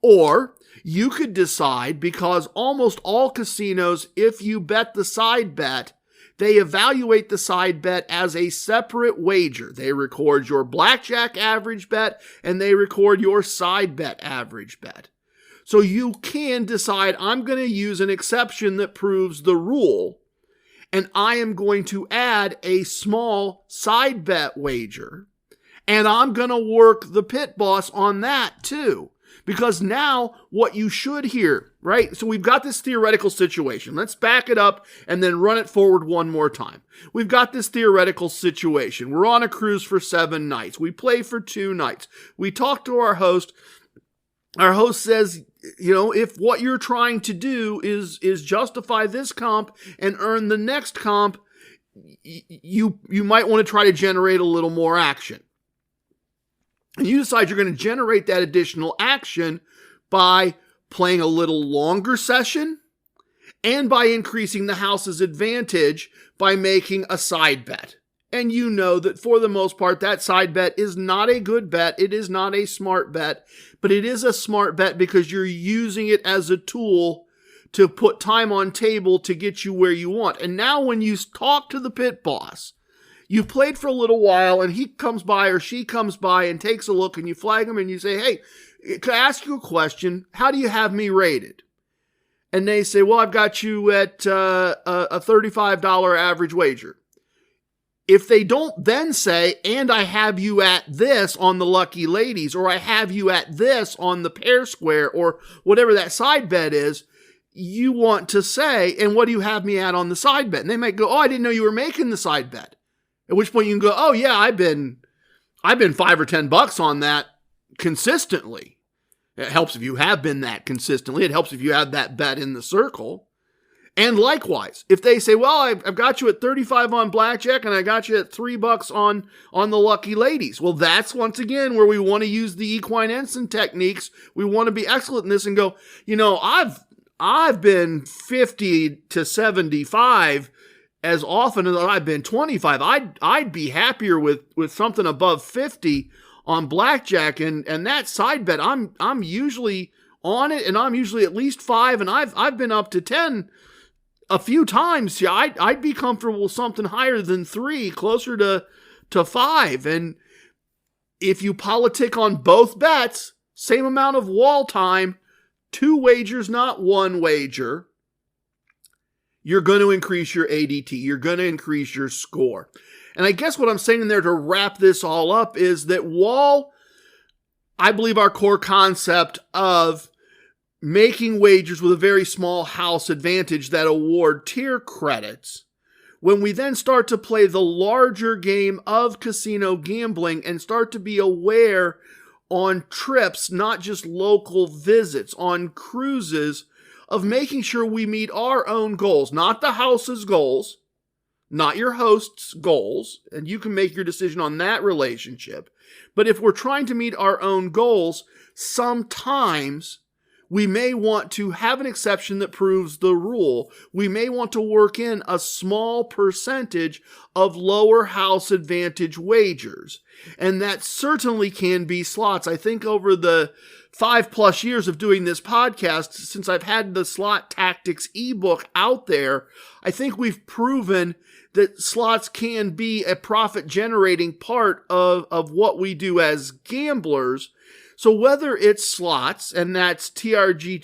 Or you could decide, because almost all casinos, if you bet the side bet, they evaluate the side bet as a separate wager. They record your blackjack average bet and they record your side bet average bet. So you can decide, I'm going to use an exception that proves the rule, and I am going to add a small side bet wager, and I'm going to work the pit boss on that too. Because now what you should hear, right? So we've got this theoretical situation. Let's back it up and then run it forward one more time. We've got this theoretical situation. We're on a cruise for 7 nights. We play for 2 nights. We talk to our host. Our host says, if what you're trying to do is justify this comp and earn the next comp, you might want to try to generate a little more action. And you decide you're going to generate that additional action by playing a little longer session and by increasing the house's advantage by making a side bet. And you know that for the most part, that side bet is not a good bet. It is not a smart bet, but it is a smart bet because you're using it as a tool to put time on table to get you where you want. And now when you talk to the pit boss, you've played for a little while and he comes by or she comes by and takes a look and you flag him and you say, hey, can I ask you a question? How do you have me rated? And they say, well, I've got you at a $35 average wager. If they don't then say, and I have you at this on the lucky ladies, or I have you at this on the pair square, or whatever that side bet is, you want to say, and what do you have me at on the side bet? And they might go, oh, I didn't know you were making the side bet. At which point you can go, oh yeah, I've been $5 or $10 on that consistently. It helps if you have been that consistently. It helps if you have that bet in the circle. And likewise, if they say, well, I've got you at 35 on blackjack and I got you at $3 on the lucky ladies. Well, that's once again where we want to use the equine ensign techniques. We want to be excellent in this and go, I've been 50 to 75 as often as I've been 25. I'd be happier with something above 50 on blackjack and that side bet. I'm usually on it and I'm usually at least 5 and I've been up to 10 a few times. Yeah, I'd be comfortable with something higher than 3, closer to 5. And if you politic on both bets, same amount of wall time, 2 wagers, not 1 wager, you're going to increase your ADT. You're going to increase your score. And I guess what I'm saying in there to wrap this all up is that while I believe our core concept of making wagers with a very small house advantage that award tier credits, when we then start to play the larger game of casino gambling and start to be aware on trips, not just local visits, on cruises, of making sure we meet our own goals, not the house's goals, not your host's goals, and you can make your decision on that relationship. But if we're trying to meet our own goals, sometimes we may want to have an exception that proves the rule. We may want to work in a small percentage of lower house advantage wagers. And that certainly can be slots. I think over the 5+ years of doing this podcast, since I've had the Slot Tactics ebook out there, I think we've proven that slots can be a profit generating part of what we do as gamblers. So whether it's slots, and that's TRG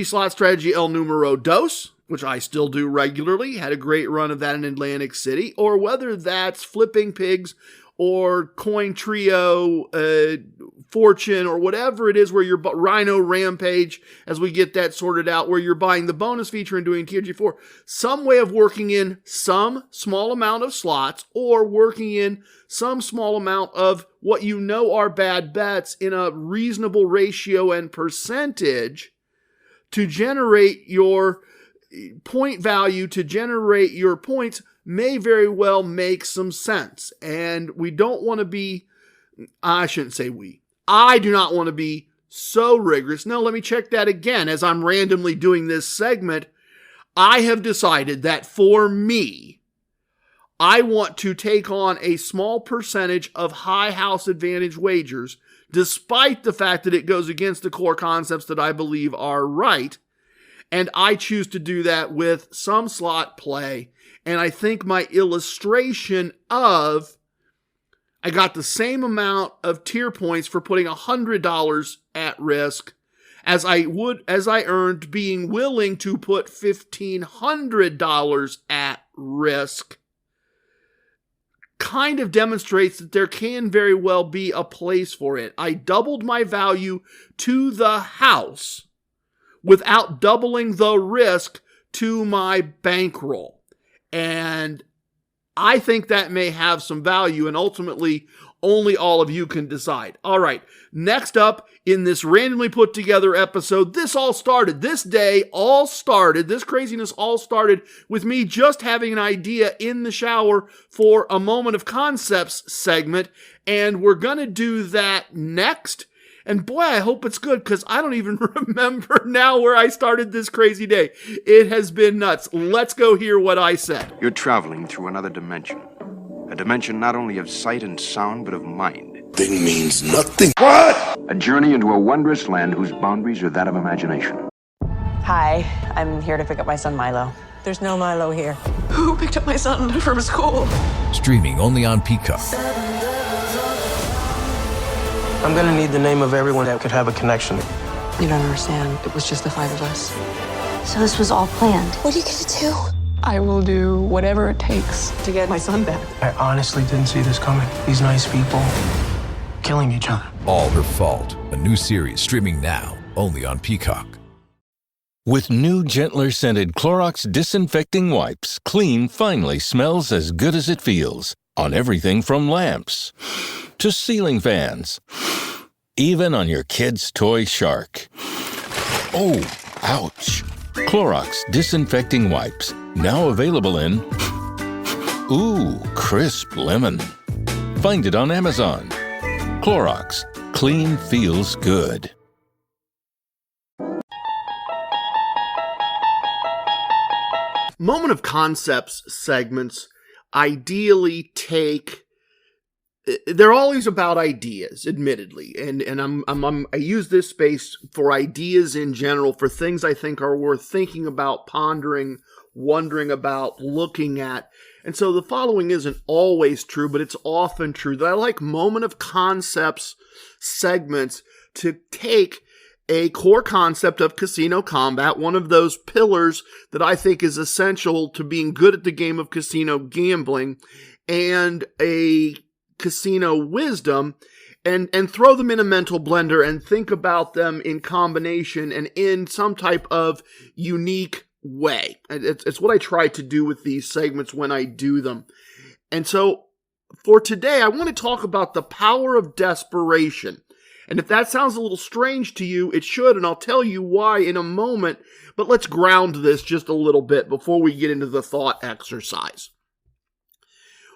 Slot Strategy El Numero Dos, which I still do regularly, had a great run of that in Atlantic City, or whether that's flipping pigs or Coin Trio, Fortune, or whatever it is where you're Rhino Rampage, as we get that sorted out, where you're buying the bonus feature and doing TRG4, some way of working in some small amount of slots or working in some small amount of what you know are bad bets in a reasonable ratio and percentage to generate your point value, to generate your points, may very well make some sense. And we don't want to be, I shouldn't say we, I do not want to be so rigorous. No, let me check that again. As I'm randomly doing this segment, I have decided that for me, I want to take on a small percentage of high house advantage wagers, despite the fact that it goes against the core concepts that I believe are right. And I choose to do that with some slot play. And I think my illustration of I got the same amount of tier points for putting $100 at risk as I earned being willing to put $1,500 at risk kind of demonstrates that there can very well be a place for it. I doubled my value to the house without doubling the risk to my bankroll. And I think that may have some value, and ultimately only all of you can decide. All right, next up in this randomly put together episode, this craziness all started with me just having an idea in the shower for a Moment of Koncepts segment, and we're going to do that next. And boy, I hope it's good, because I don't even remember now where I started this crazy day. It has been nuts. Let's go hear what I said. You're traveling through another dimension. A dimension not only of sight and sound, but of mind. Thing means nothing. What? A journey into a wondrous land whose boundaries are that of imagination. Hi, I'm here to pick up my son Milo. There's no Milo here. Who picked up my son from school? Streaming only on Peacock. I'm gonna need the name of everyone that could have a connection. You don't understand. It was just the 5 of us. So this was all planned. What are you gonna do? I will do whatever it takes to get my son back. I honestly didn't see this coming. These nice people killing each other. All Her Fault, a new series streaming now only on Peacock. With new, gentler scented Clorox disinfecting wipes, clean finally smells as good as it feels. On everything from lamps to ceiling fans, even on your kid's toy shark. Oh, ouch. Clorox disinfecting wipes, now available in crisp lemon. Find it on Amazon. Clorox, clean feels good. Moment of Koncepts segments ideally they're always about ideas, admittedly, and I use this space for ideas in general, for things I think are worth thinking about, pondering, wondering about, looking at. And so the following isn't always true, but it's often true, that I like Moment of Koncepts segments to take a core concept of casino combat, one of those pillars that I think is essential to being good at the game of casino gambling, and a casino wisdom, and throw them in a mental blender and think about them in combination and in some type of unique way. It's what I try to do with these segments when I do them. And so for today, I want to talk about the power of desperation. And if that sounds a little strange to you, it should, and I'll tell you why in a moment, but let's ground this just a little bit before we get into the thought exercise.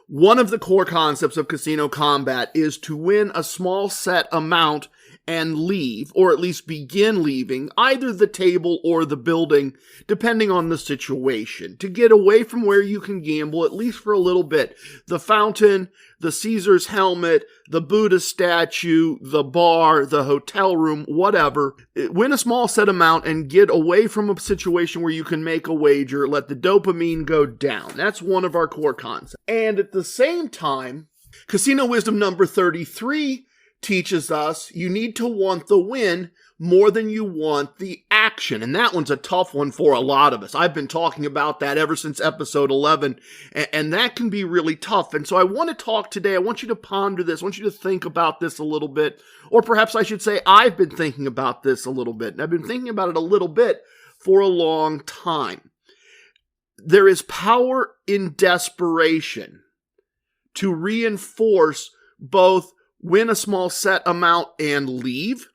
One of the core concepts of casino combat is to win a small set amount and leave, or at least begin leaving, either the table or the building, depending on the situation, to get away from where you can gamble, at least for a little bit. The fountain, the Caesar's helmet, the Buddha statue, the bar, the hotel room, whatever. Win a small set amount and get away from a situation where you can make a wager, let the dopamine go down. That's one of our core concepts. And at the same time, Casino Wisdom number 33 teaches us you need to want the win more than you want the action. And that one's a tough one for a lot of us. I've been talking about that ever since episode 11, and that can be really tough. And so I want to talk today. I want you to ponder this. I want you to think about this a little bit. Or perhaps I should say I've been thinking about this a little bit. And I've been thinking about it a little bit for a long time. There is power in desperation to reinforce both win a small set amount and leave,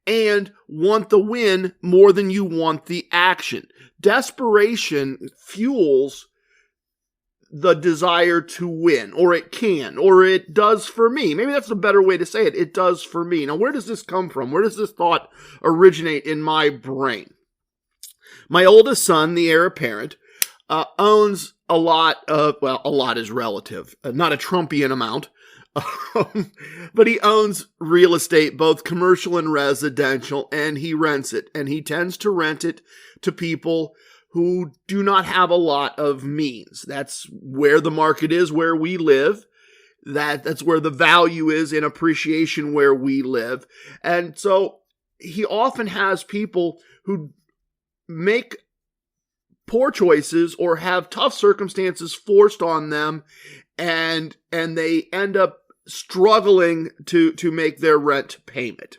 and want the win more than you want the action. Desperation fuels the desire to win, or it can, or it does for me. Maybe that's a better way to say it. It does for me. Now, where does this come from? Where does this thought originate in my brain? My oldest son, the heir apparent, owns a lot of, well, a lot is relative, not a Trumpian amount, but he owns real estate, both commercial and residential, and he rents it. And he tends to rent it to people who do not have a lot of means. That's where the market is, where we live. That's where the value is in appreciation where we live. And so he often has people who make poor choices or have tough circumstances forced on them, and they end up struggling to make their rent payment.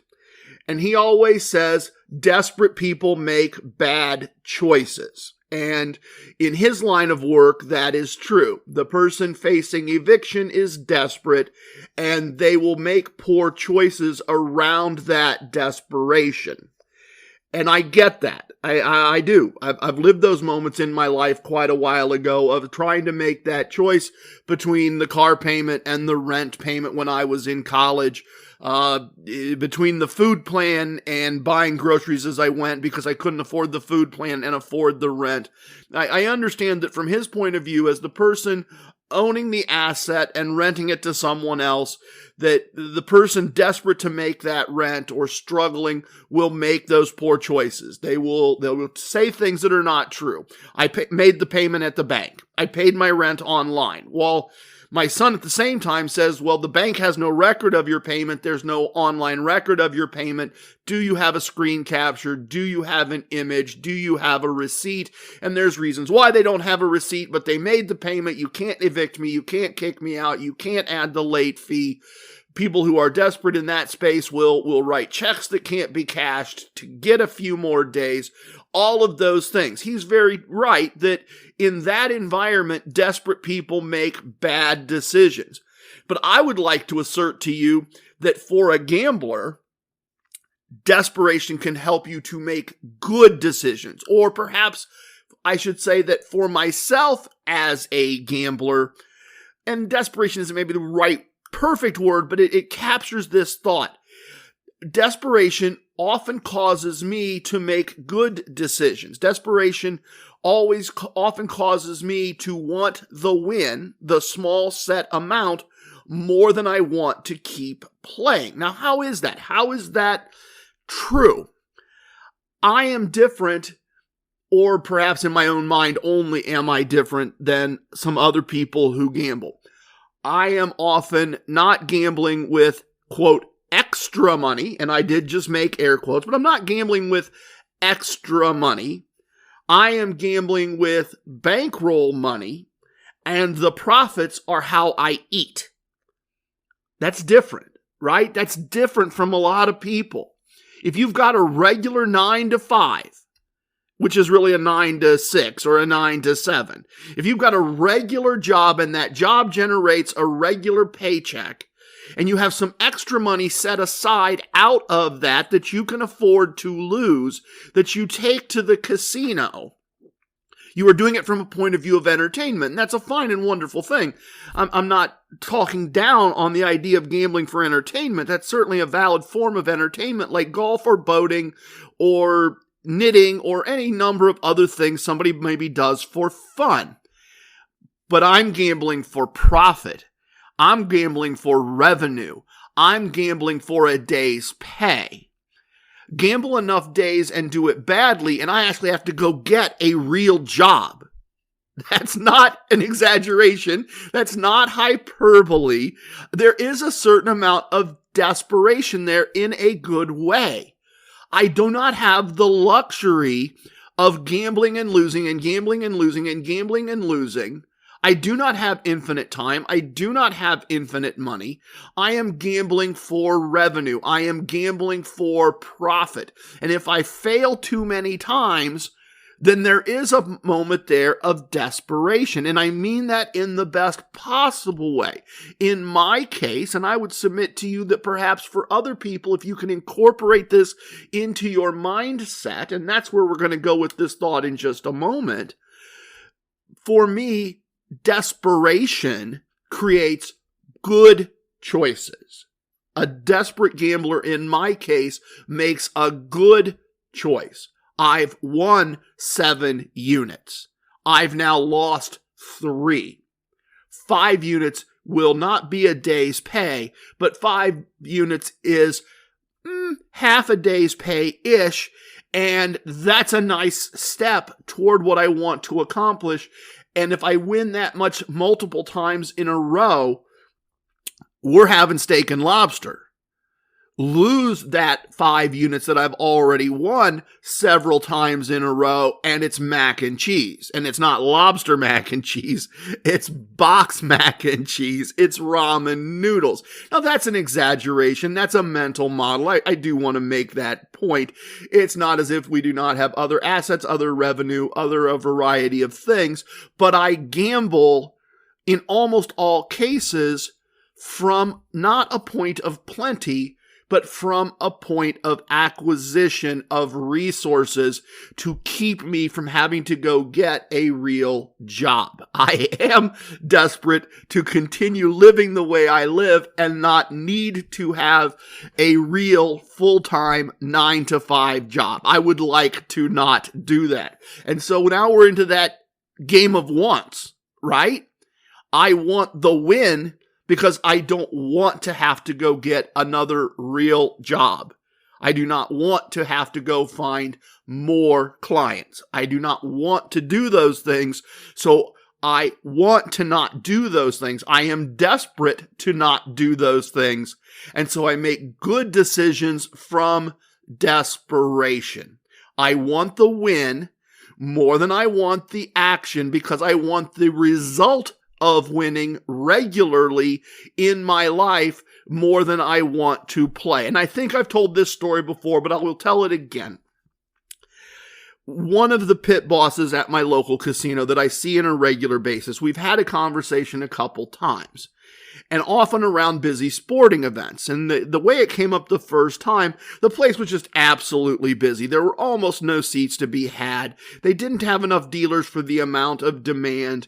And he always says, desperate people make bad choices. And in his line of work, that is true. The person facing eviction is desperate, and they will make poor choices around that desperation. And I get that. I do. I've lived those moments in my life quite a while ago of trying to make that choice between the car payment and the rent payment when I was in college, between the food plan and buying groceries as I went because I couldn't afford the food plan and afford the rent. I understand that from his point of view as the person owning the asset and renting it to someone else, that the person desperate to make that rent or struggling will make those poor choices. They will say things that are not true. I made the payment at the bank. I paid my rent online. Well, my son at the same time says, well, the bank has no record of your payment. There's no online record of your payment. Do you have a screen capture? Do you have an image? Do you have a receipt? And there's reasons why they don't have a receipt, but they made the payment. You can't evict me. You can't kick me out. You can't add the late fee. People who are desperate in that space will write checks that can't be cashed to get a few more days. All of those things. He's very right that in that environment, desperate people make bad decisions. But I would like to assert to you that for a gambler, desperation can help you to make good decisions. Or perhaps I should say that for myself as a gambler, and desperation isn't maybe the right perfect word, but it captures this thought. Desperation often causes me to make good decisions. Desperation often causes me to want the win, the small set amount, more than I want to keep playing. Now, how is that? How is that true? I am different, or perhaps in my own mind only am I different than some other people who gamble. I am often not gambling with, quote, extra money, and I did just make air quotes, but I'm not gambling with extra money. I am gambling with bankroll money, and the profits are how I eat. That's different, right? That's different from a lot of people. If you've got a regular 9 to 5, which is really a 9 to 6 or a 9 to 7. If you've got a regular job and that job generates a regular paycheck, and you have some extra money set aside out of that you can afford to lose, that you take to the casino, you are doing it from a point of view of entertainment. And that's a fine and wonderful thing. I'm not talking down on the idea of gambling for entertainment. That's certainly a valid form of entertainment, like golf or boating or knitting or any number of other things somebody maybe does for fun. But I'm gambling for profit. I'm gambling for revenue. I'm gambling for a day's pay. Gamble enough days and do it badly, and I actually have to go get a real job. That's not an exaggeration. That's not hyperbole. There is a certain amount of desperation there in a good way. I do not have the luxury of gambling and losing and gambling and losing and gambling and losing. I do not have infinite time. I do not have infinite money. I am gambling for revenue. I am gambling for profit. And if I fail too many times, then there is a moment there of desperation. And I mean that in the best possible way. In my case, and I would submit to you that perhaps for other people, if you can incorporate this into your mindset, and that's where we're going to go with this thought in just a moment, for me, desperation creates good choices. A desperate gambler, in my case, makes a good choice. I've won 7 units. I've now lost 3. 5 units will not be a day's pay, but 5 units is half a day's pay-ish, and that's a nice step toward what I want to accomplish. And if I win that much multiple times in a row, we're having steak and lobster. Lose that 5 units that I've already won several times in a row, and it's mac and cheese. And it's not lobster mac and cheese. It's box mac and cheese. It's ramen noodles. Now, that's an exaggeration. That's a mental model. I do want to make that point. It's not as if we do not have other assets, other revenue, a variety of things. But I gamble in almost all cases from not a point of plenty, but from a point of acquisition of resources to keep me from having to go get a real job. I am desperate to continue living the way I live and not need to have a real full-time 9-to-5 job. I would like to not do that. And so now we're into that game of wants, right? I want the win because I don't want to have to go get another real job. I do not want to have to go find more clients. I do not want to do those things, so I want to not do those things. I am desperate to not do those things, and so I make good decisions from desperation. I want the win more than I want the action because I want the result of winning regularly in my life more than I want to play. And I think I've told this story before, but I will tell it again. One of the pit bosses at my local casino that I see on a regular basis, we've had a conversation a couple times, and often around busy sporting events. And the way it came up the first time, the place was just absolutely busy. There were almost no seats to be had. They didn't have enough dealers for the amount of demand.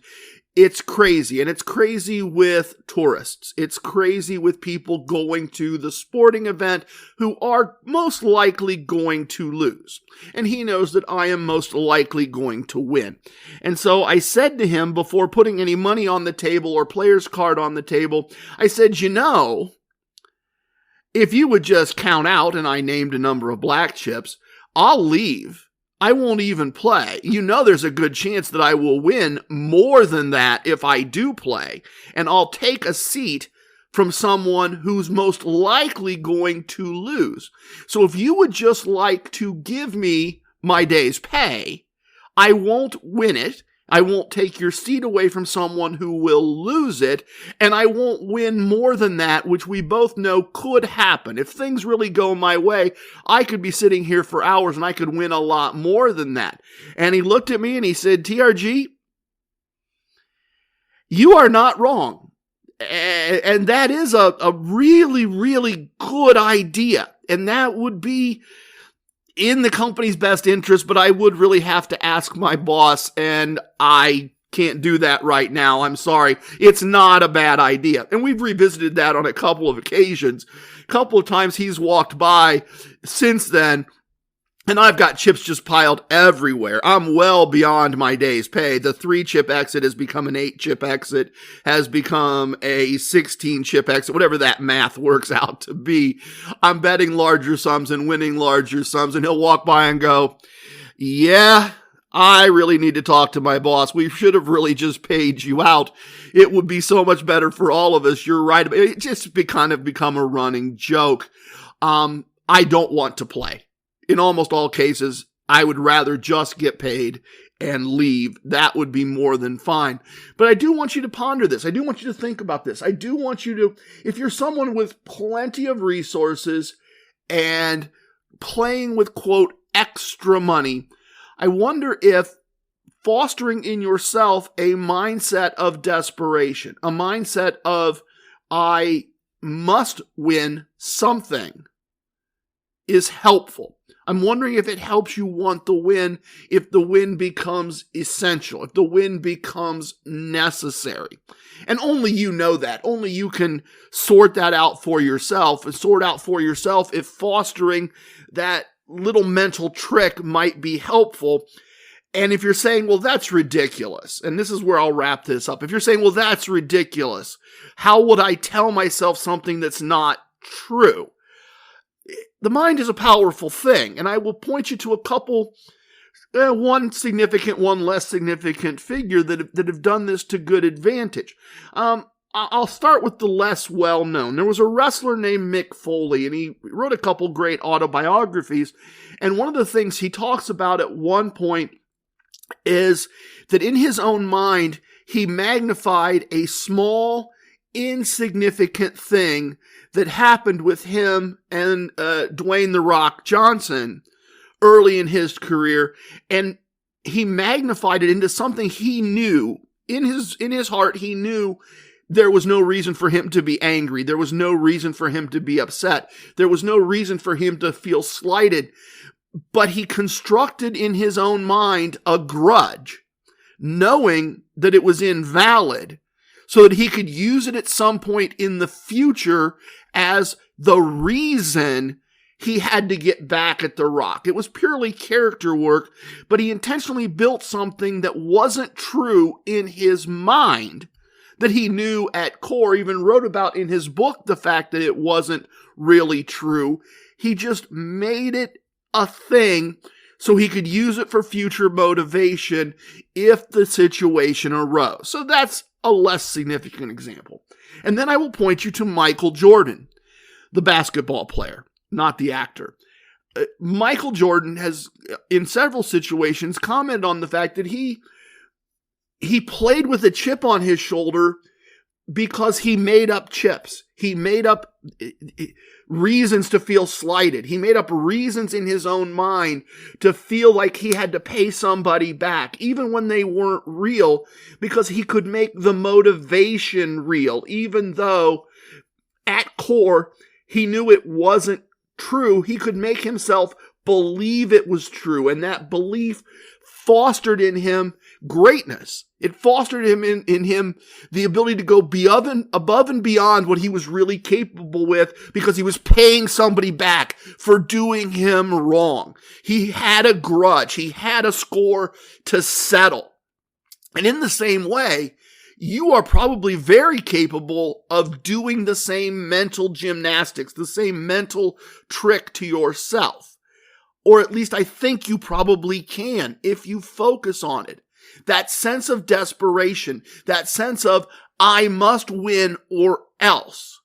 It's crazy, and it's crazy with tourists. It's crazy with people going to the sporting event who are most likely going to lose. And he knows that I am most likely going to win. And so I said to him before putting any money on the table or player's card on the table, I said, you know, if you would just count out, and I named a number of black chips, I'll leave. I won't even play. You know there's a good chance that I will win more than that if I do play. And I'll take a seat from someone who's most likely going to lose. So if you would just like to give me my day's pay, I won't win it. I won't take your seat away from someone who will lose it, and I won't win more than that, which we both know could happen. If things really go my way, I could be sitting here for hours and I could win a lot more than that. And he looked at me and he said, TRG, you are not wrong. And that is a really, really good idea. And that would be in the company's best interest, but I would really have to ask my boss, and I can't do that right now. I'm sorry. It's not a bad idea. And we've revisited that on a couple of occasions. A couple of times he's walked by since then, and I've got chips just piled everywhere. I'm well beyond my day's pay. The 3-chip exit has become an 8-chip exit, has become a 16-chip exit, whatever that math works out to be. I'm betting larger sums and winning larger sums, and he'll walk by and go, yeah, I really need to talk to my boss. We should have really just paid you out. It would be so much better for all of us. You're right. It just kind of become a running joke. I don't want to play. in almost all cases, I would rather just get paid and leave. That would be more than fine. But I do want you to ponder this. I do want you to think about this. I do want you to, if you're someone with plenty of resources and playing with, quote, extra money, I wonder if fostering in yourself a mindset of desperation, a mindset of I must win something, is helpful. I'm wondering if it helps you want the win, if the win becomes essential, if the win becomes necessary. And only you know that. Only you can sort that out for yourself, and sort out for yourself if fostering that little mental trick might be helpful. And if you're saying, well, that's ridiculous, and this is where I'll wrap this up. If you're saying, well, that's ridiculous, how would I tell myself something that's not true? The mind is a powerful thing, and I will point you to a couple, one significant, one less significant figure that have done this to good advantage. I'll start with the less well-known. There was a wrestler named Mick Foley, and he wrote a couple great autobiographies, and one of the things he talks about at one point is that in his own mind, he magnified a small, insignificant thing that happened with him and Dwayne "The Rock" Johnson early in his career, and he magnified it into something he knew in his heart. He knew there was no reason for him to be angry. There was no reason for him to be upset. There was no reason for him to feel slighted. But he constructed in his own mind a grudge, knowing that it was invalid, so that he could use it at some point in the future as the reason he had to get back at The Rock. It was purely character work, but he intentionally built something that wasn't true in his mind, that he knew at core, even wrote about in his book the fact that it wasn't really true. He just made it a thing so he could use it for future motivation if the situation arose. So that's a less significant example. And then I will point you to Michael Jordan, the basketball player, not the actor. Michael Jordan has, in several situations, commented on the fact that he played with a chip on his shoulder because he made up chips. He made up reasons to feel slighted. He made up reasons in his own mind to feel like he had to pay somebody back, even when they weren't real, because he could make the motivation real, even though at core he knew it wasn't true. He could make himself believe it was true, and that belief fostered in him greatness. It fostered in him the ability to go above and beyond what he was really capable with, because he was paying somebody back for doing him wrong. He had a grudge. He had a score to settle. And in the same way, you are probably very capable of doing the same mental gymnastics, the same mental trick to yourself. Or at least I think you probably can if you focus on it. That sense of desperation, that sense of I must win or else.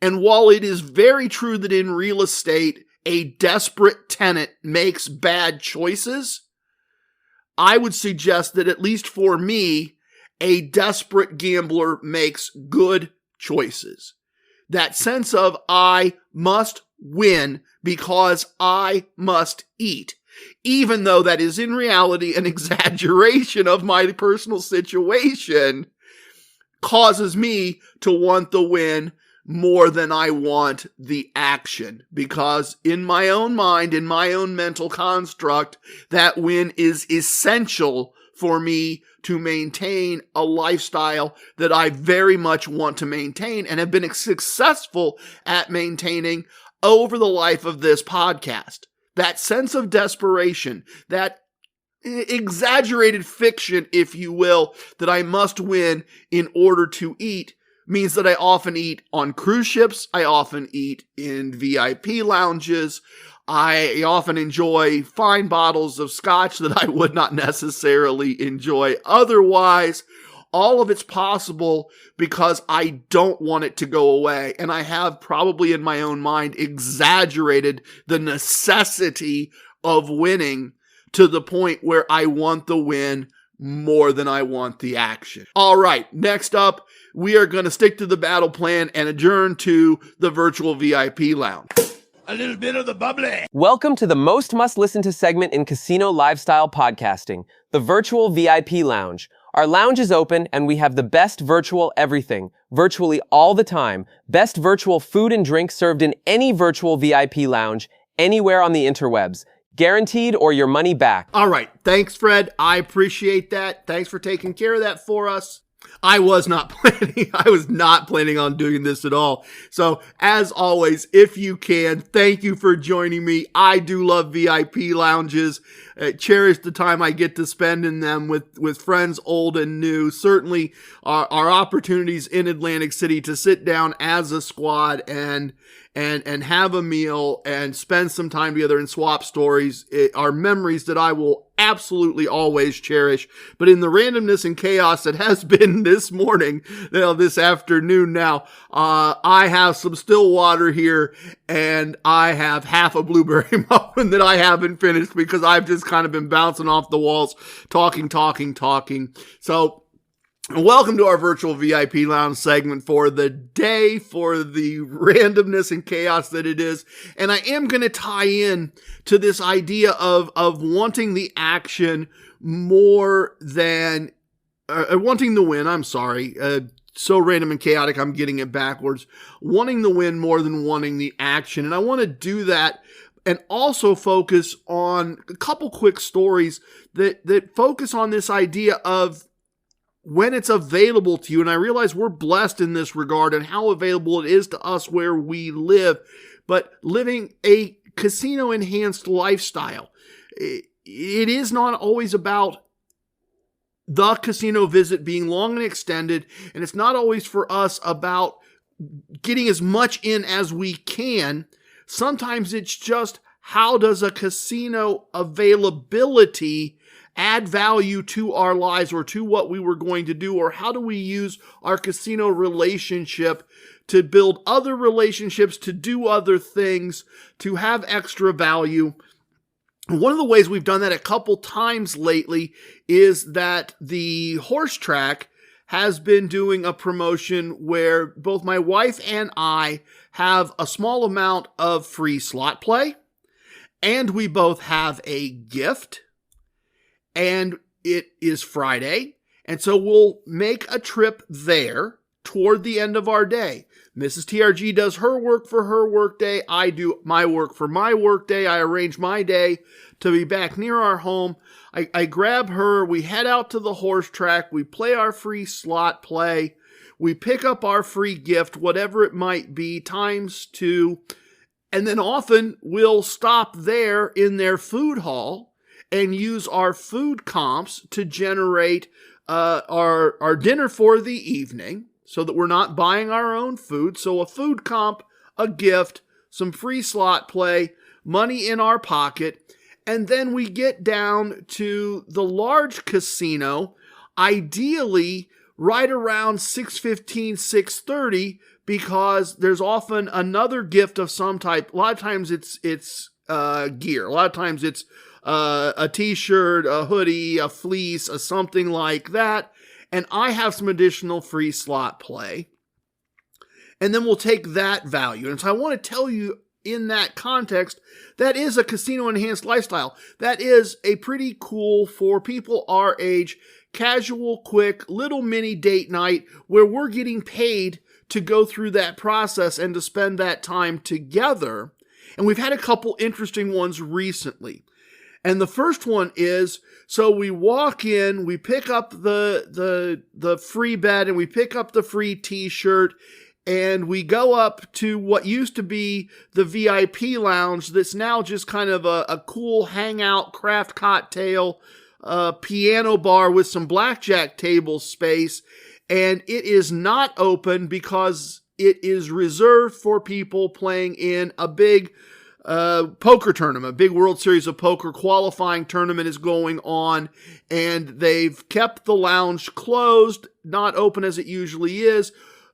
And while it is very true that in real estate, a desperate tenant makes bad choices, I would suggest that at least for me, a desperate gambler makes good choices. That sense of I must win because I must eat, even though that is in reality an exaggeration of my personal situation, causes me to want the win more than I want the action. Because in my own mind, in my own mental construct, that win is essential for me to maintain a lifestyle that I very much want to maintain and have been successful at maintaining over the life of this podcast. That sense of desperation, that exaggerated fiction, if you will, that I must win in order to eat, means that I often eat on cruise ships. I often eat in VIP lounges. I often enjoy fine bottles of scotch that I would not necessarily enjoy otherwise. All of it's possible because I don't want it to go away. And I have probably in my own mind exaggerated the necessity of winning to the point where I want the win more than I want the action. All right, next up, we are going to stick to the battle plan and adjourn to the virtual VIP lounge. A little bit of the bubbly. Welcome to the most must-listen-to segment in casino lifestyle podcasting, the virtual VIP lounge. Our lounge is open and we have the best virtual everything, virtually all the time. Best virtual food and drink served in any virtual VIP lounge, anywhere on the interwebs. Guaranteed or your money back. All right. Thanks, Fred. I appreciate that. Thanks for taking care of that for us. I was not planning on doing this at all. So as always, if you can, thank you for joining me. I do love VIP lounges. Cherish the time I get to spend in them with friends old and new. Certainly our opportunities in Atlantic City to sit down as a squad and have a meal and spend some time together and swap stories are memories that I will absolutely always cherish. But in the randomness and chaos that has been this morning, this afternoon now, I have some still water here and I have half a blueberry muffin that I haven't finished because I've just kind of been bouncing off the walls, talking. So welcome to our virtual VIP lounge segment for the day, for the randomness and chaos that it is. And I am going to tie in to this idea of wanting the action more than wanting the win. I'm sorry. So random and chaotic, I'm getting it backwards. Wanting the win more than wanting the action. And I want to do that and also focus on a couple quick stories that focus on this idea of when it's available to you. And I realize we're blessed in this regard and how available it is to us where we live, but living a casino enhanced lifestyle. It is not always about the casino visit being long and extended. And it's not always for us about getting as much in as we can. Sometimes it's just, how does a casino availability add value to our lives or to what we were going to do? Or how do we use our casino relationship to build other relationships, to do other things, to have extra value? One of the ways we've done that a couple times lately is that the horse track has been doing a promotion where both my wife and I have a small amount of free slot play, and we both have a gift, and it is Friday, and so we'll make a trip there toward the end of our day. Mrs. TRG does her work for her work day. I do my work for my work day. I arrange my day to be back near our home. I grab her. We head out to the horse track. We play our free slot play. We pick up our free gift, whatever it might be, times 2. And then often we'll stop there in their food hall and use our food comps to generate our dinner for the evening so that we're not buying our own food. So a food comp, a gift, some free slot play, money in our pocket. And then we get down to the large casino, ideally right around 6:15, 6:30, because there's often another gift of some type. A lot of times it's gear. A lot of times it's a t-shirt, a hoodie, a fleece, a something like that. And I have some additional free slot play. And then we'll take that value. And so I want to tell you, in that context, that is a casino enhanced lifestyle. That is a pretty cool, for people our age, casual, quick, little mini date night where we're getting paid to go through that process and to spend that time together. And we've had a couple interesting ones recently. And the first one is, so we walk in, we pick up the free bed and we pick up the free t-shirt, and we go up to what used to be the VIP lounge that's now just kind of a cool hangout, craft cocktail, piano bar with some blackjack table space. And it is not open because it is reserved for people playing in a big poker tournament, big World Series of Poker qualifying tournament is going on, and they've kept the lounge closed, not open as it usually is,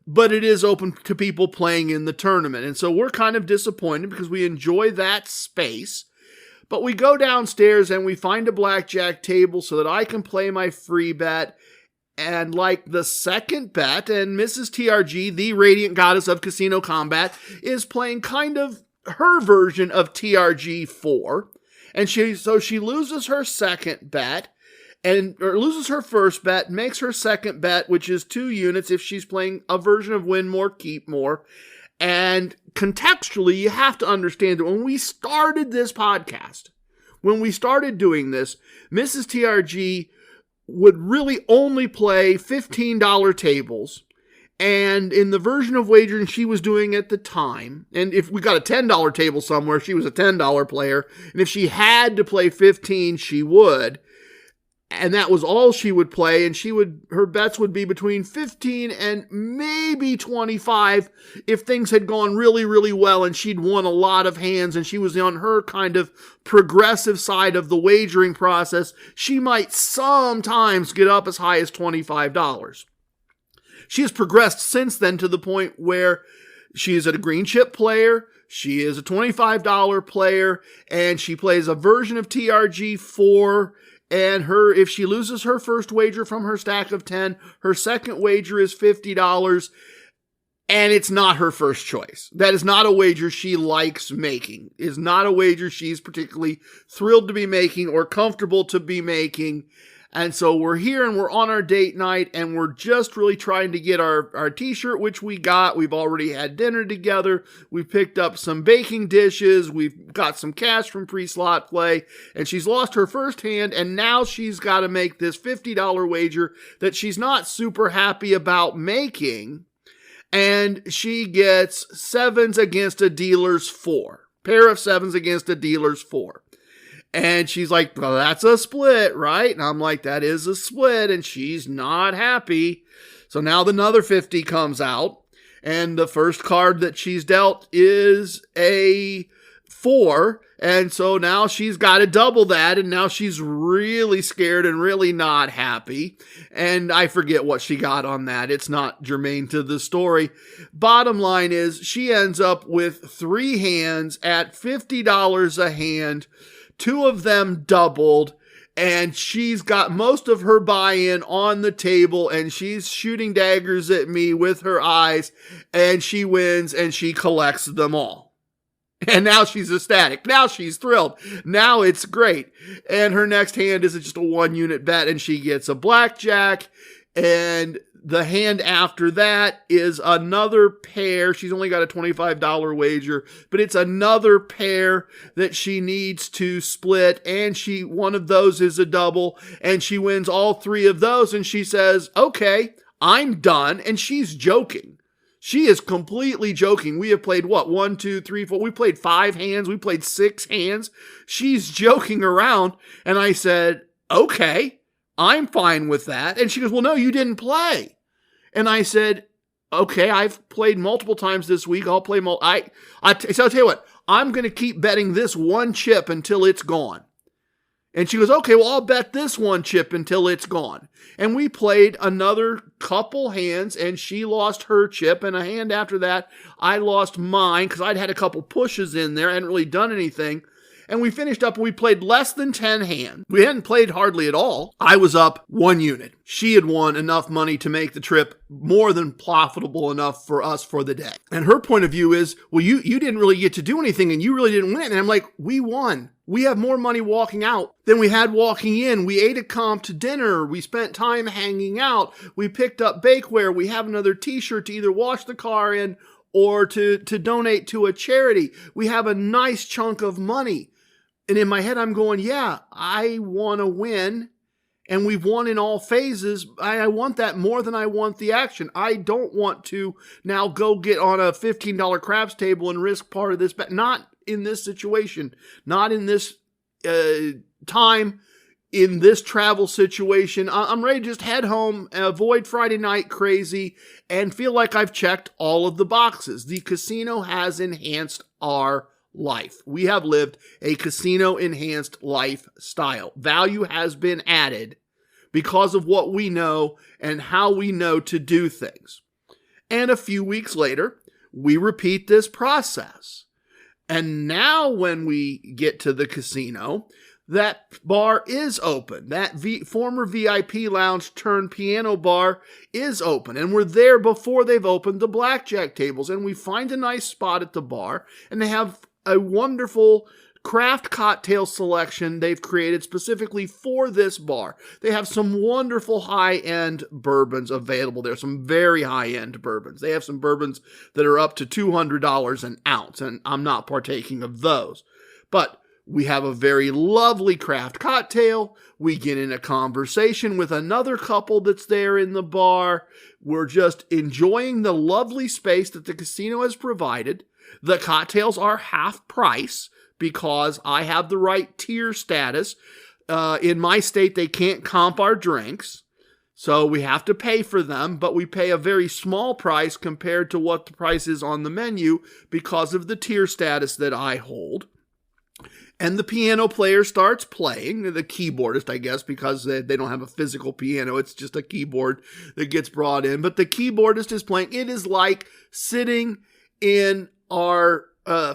but it is open to people playing in the tournament. And so we're kind of disappointed because we enjoy that space. But we go downstairs and we find a blackjack table so that I can play my free bet. And like the second bet, and Mrs. TRG, the radiant goddess of casino combat, is playing kind of her version of TRG4, and she loses her second bet, or loses her first bet, makes her second bet, which is 2 units if she's playing a version of win more, keep more. And contextually, you have to understand that when we started this podcast, when we started doing this, Mrs. TRG would really only play $15 tables. And in the version of wagering she was doing at the time, and if we got a $10 table somewhere, she was a $10 player. And if she had to play 15, she would. And that was all she would play. And her bets would be between 15 and maybe 25 if things had gone really, really well and she'd won a lot of hands and she was on her kind of progressive side of the wagering process. She might sometimes get up as high as $25. She has progressed since then to the point where she is a green chip player, she is a $25 player, and she plays a version of TRG4, and if she loses her first wager from her stack of 10, her second wager is $50, and it's not her first choice. That is not a wager she likes making. It's not a wager she's particularly thrilled to be making or comfortable to be making. And so we're here and we're on our date night and we're just really trying to get our t-shirt, which we got. We've already had dinner together. We've picked up some baking dishes. We've got some cash from pre-slot play. And she's lost her first hand and now she's got to make this $50 wager that she's not super happy about making. And she gets 7s against a dealer's 4. Pair of 7s against a dealer's 4. And she's like, well, that's a split, right? And I'm like, that is a split. And she's not happy. So now another 50 comes out. And the first card that she's dealt is a 4. And so now she's got to double that. And now she's really scared and really not happy. And I forget what she got on that. It's not germane to the story. Bottom line is she ends up with 3 hands at $50 a hand. 2 of them doubled, and she's got most of her buy-in on the table, and she's shooting daggers at me with her eyes, and she wins, and she collects them all. And now she's ecstatic. Now she's thrilled. Now it's great. And her next hand is just a 1-unit bet, and she gets a blackjack, and the hand after that is another pair. She's only got a $25 wager, but it's another pair that she needs to split. And one of those is a double and she wins all 3 of those. And she says, okay, I'm done. And she's joking. She is completely joking. We have played 1, 2, 3, 4. We played 5 hands. We played 6 hands. She's joking around. And I said, okay, I'm fine with that. And she goes, well, no, you didn't play. And I said, okay, I've played multiple times this week. I'll play so I'll tell you what, I'm going to keep betting this 1 chip until it's gone. And she goes, okay, well, I'll bet this 1 chip until it's gone. And we played another couple hands and she lost her chip. And a hand after that, I lost mine because I'd had a couple pushes in there. I hadn't really done anything. And we finished up and we played less than 10 hands. We hadn't played hardly at all. I was up 1 unit. She had won enough money to make the trip more than profitable enough for us for the day. And her point of view is, well, you didn't really get to do anything and you really didn't win it. And I'm like, we won. We have more money walking out than we had walking in. We ate a comped dinner. We spent time hanging out. We picked up bakeware. We have another t-shirt to either wash the car in or to donate to a charity. We have a nice chunk of money. And in my head, I'm going, yeah, I want to win. And we've won in all phases. I want that more than I want the action. I don't want to now go get on a $15 craps table and risk part of this bet. Not in this situation. Not in this time. In this travel situation. I'm ready to just head home, avoid Friday night crazy, and feel like I've checked all of the boxes. The casino has enhanced our life. We have lived a casino-enhanced lifestyle. Value has been added because of what we know and how we know to do things. And a few weeks later, we repeat this process. And now when we get to the casino, that bar is open. That former VIP lounge turned piano bar is open. And we're there before they've opened the blackjack tables. And we find a nice spot at the bar. And they have a wonderful craft cocktail selection they've created specifically for this bar. They have some wonderful high-end bourbons available there, some very high-end bourbons. They have some bourbons that are up to $200 an ounce, and I'm not partaking of those. But we have a very lovely craft cocktail. We get in a conversation with another couple that's there in the bar. We're just enjoying the lovely space that the casino has provided. The cocktails are half price, because I have the right tier status. In my state, they can't comp our drinks, so we have to pay for them, but we pay a very small price compared to what the price is on the menu because of the tier status that I hold. And the piano player starts playing, the keyboardist, I guess, because they don't have a physical piano. It's just a keyboard that gets brought in. But the keyboardist is playing. It is like sitting in our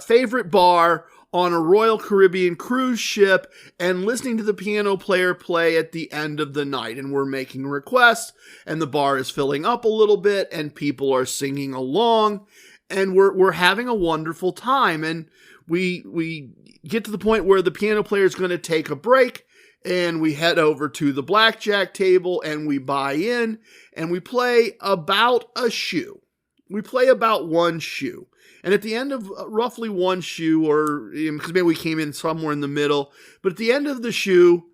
favorite bar on a Royal Caribbean cruise ship and listening to the piano player play at the end of the night. And we're making requests, and the bar is filling up a little bit, and people are singing along, and we're having a wonderful time. And we get to the point where the piano player is going to take a break, and we head over to the blackjack table, and we buy in, and we play about a shoe. We play about one shoe. And at the end of roughly one shoe, or because maybe we came in somewhere in the middle, but at the end of the shoe,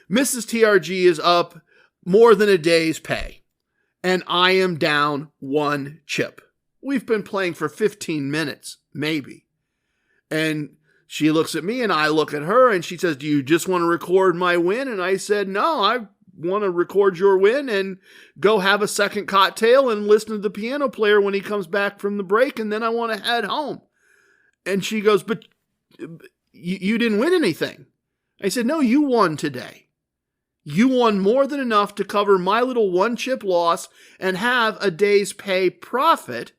Mrs. TRG is up more than a day's pay. And I am down one chip. We've been playing for 15 minutes, maybe. And she looks at me and I look at her and she says, "Do you just want to record my win?" And I said, "No, I want to record your win and go have a second cocktail and listen to the piano player when he comes back from the break, and then I want to head home." And she goes, "But you didn't win anything." I said, "No, you won today. You won more than enough to cover my little one chip loss and have a day's pay profit.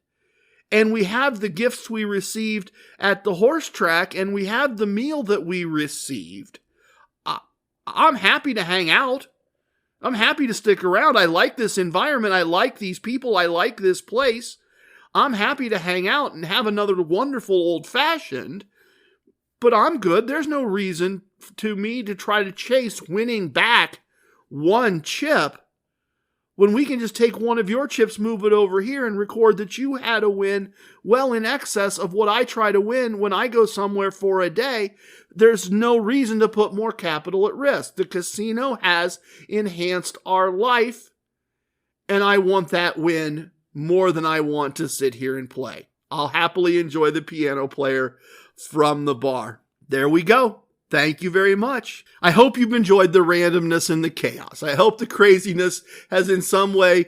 And we have the gifts we received at the horse track, and we have the meal that we received. I'm happy to hang out. I'm happy to stick around. I like this environment. I like these people. I like this place. I'm happy to hang out and have another wonderful old-fashioned, but I'm good. There's no reason to me to try to chase winning back one chip when we can just take one of your chips, move it over here, and record that you had a win well in excess of what I try to win when I go somewhere for a day. There's no reason to put more capital at risk. The casino has enhanced our life, and I want that win more than I want to sit here and play. I'll happily enjoy the piano player from the bar." There we go. Thank you very much. I hope you've enjoyed the randomness and the chaos. I hope the craziness has in some way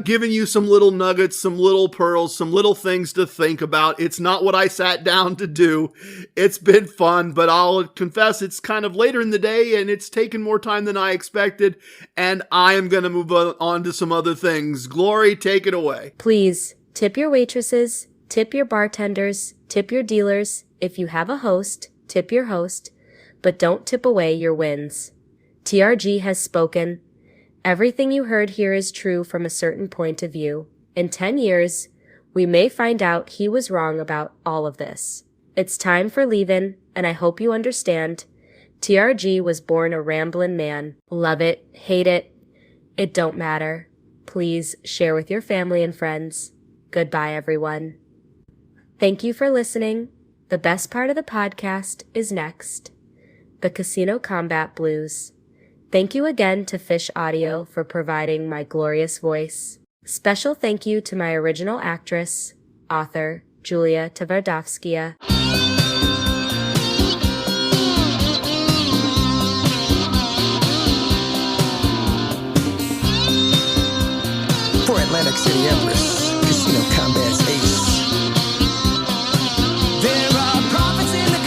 given you some little nuggets, some little pearls, some little things to think about. It's not what I sat down to do. It's been fun, but I'll confess it's kind of later in the day and it's taken more time than I expected, and I am going to move on to some other things. Glory, take it away. Please tip your waitresses, tip your bartenders, tip your dealers. If you have a host, tip your host. But don't tip away your wins. TRG has spoken. Everything you heard here is true from a certain point of view. In 10 years, we may find out he was wrong about all of this. It's time for leaving, and I hope you understand. TRG was born a ramblin' man. Love it, hate it, it don't matter. Please share with your family and friends. Goodbye, everyone. Thank you for listening. The best part of the podcast is next. The Casino Combat Blues. Thank you again to Fish Audio for providing my glorious voice. Special thank you to my original actress, author, Julia Tverdovskaya. For Atlantic City Empress, Casino Combat's ace. There are prophets in the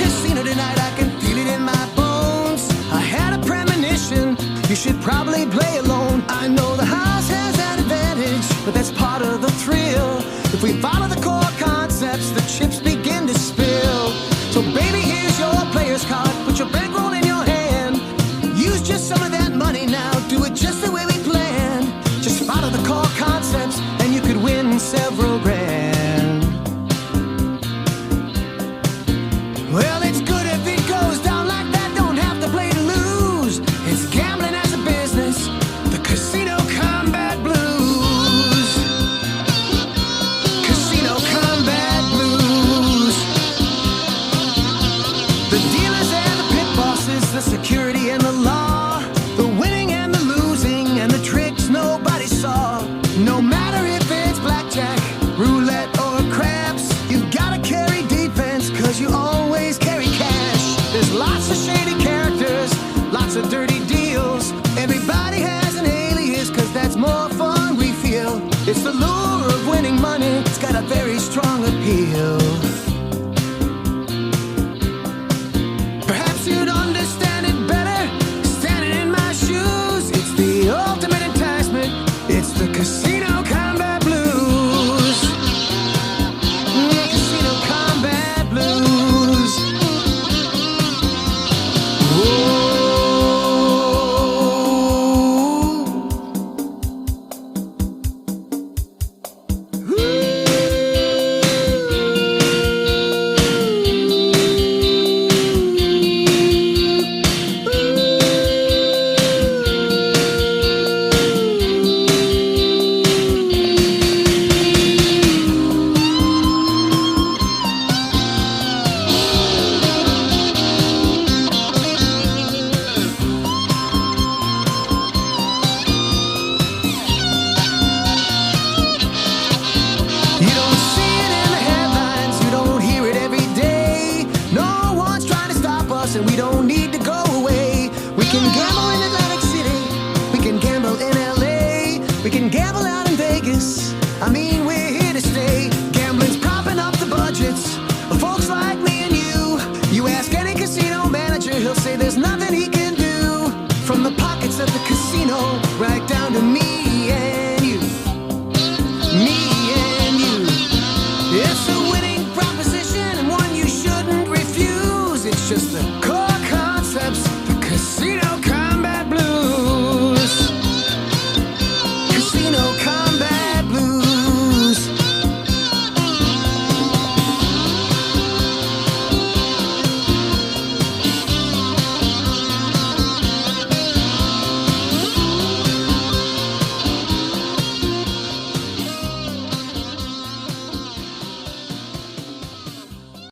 you.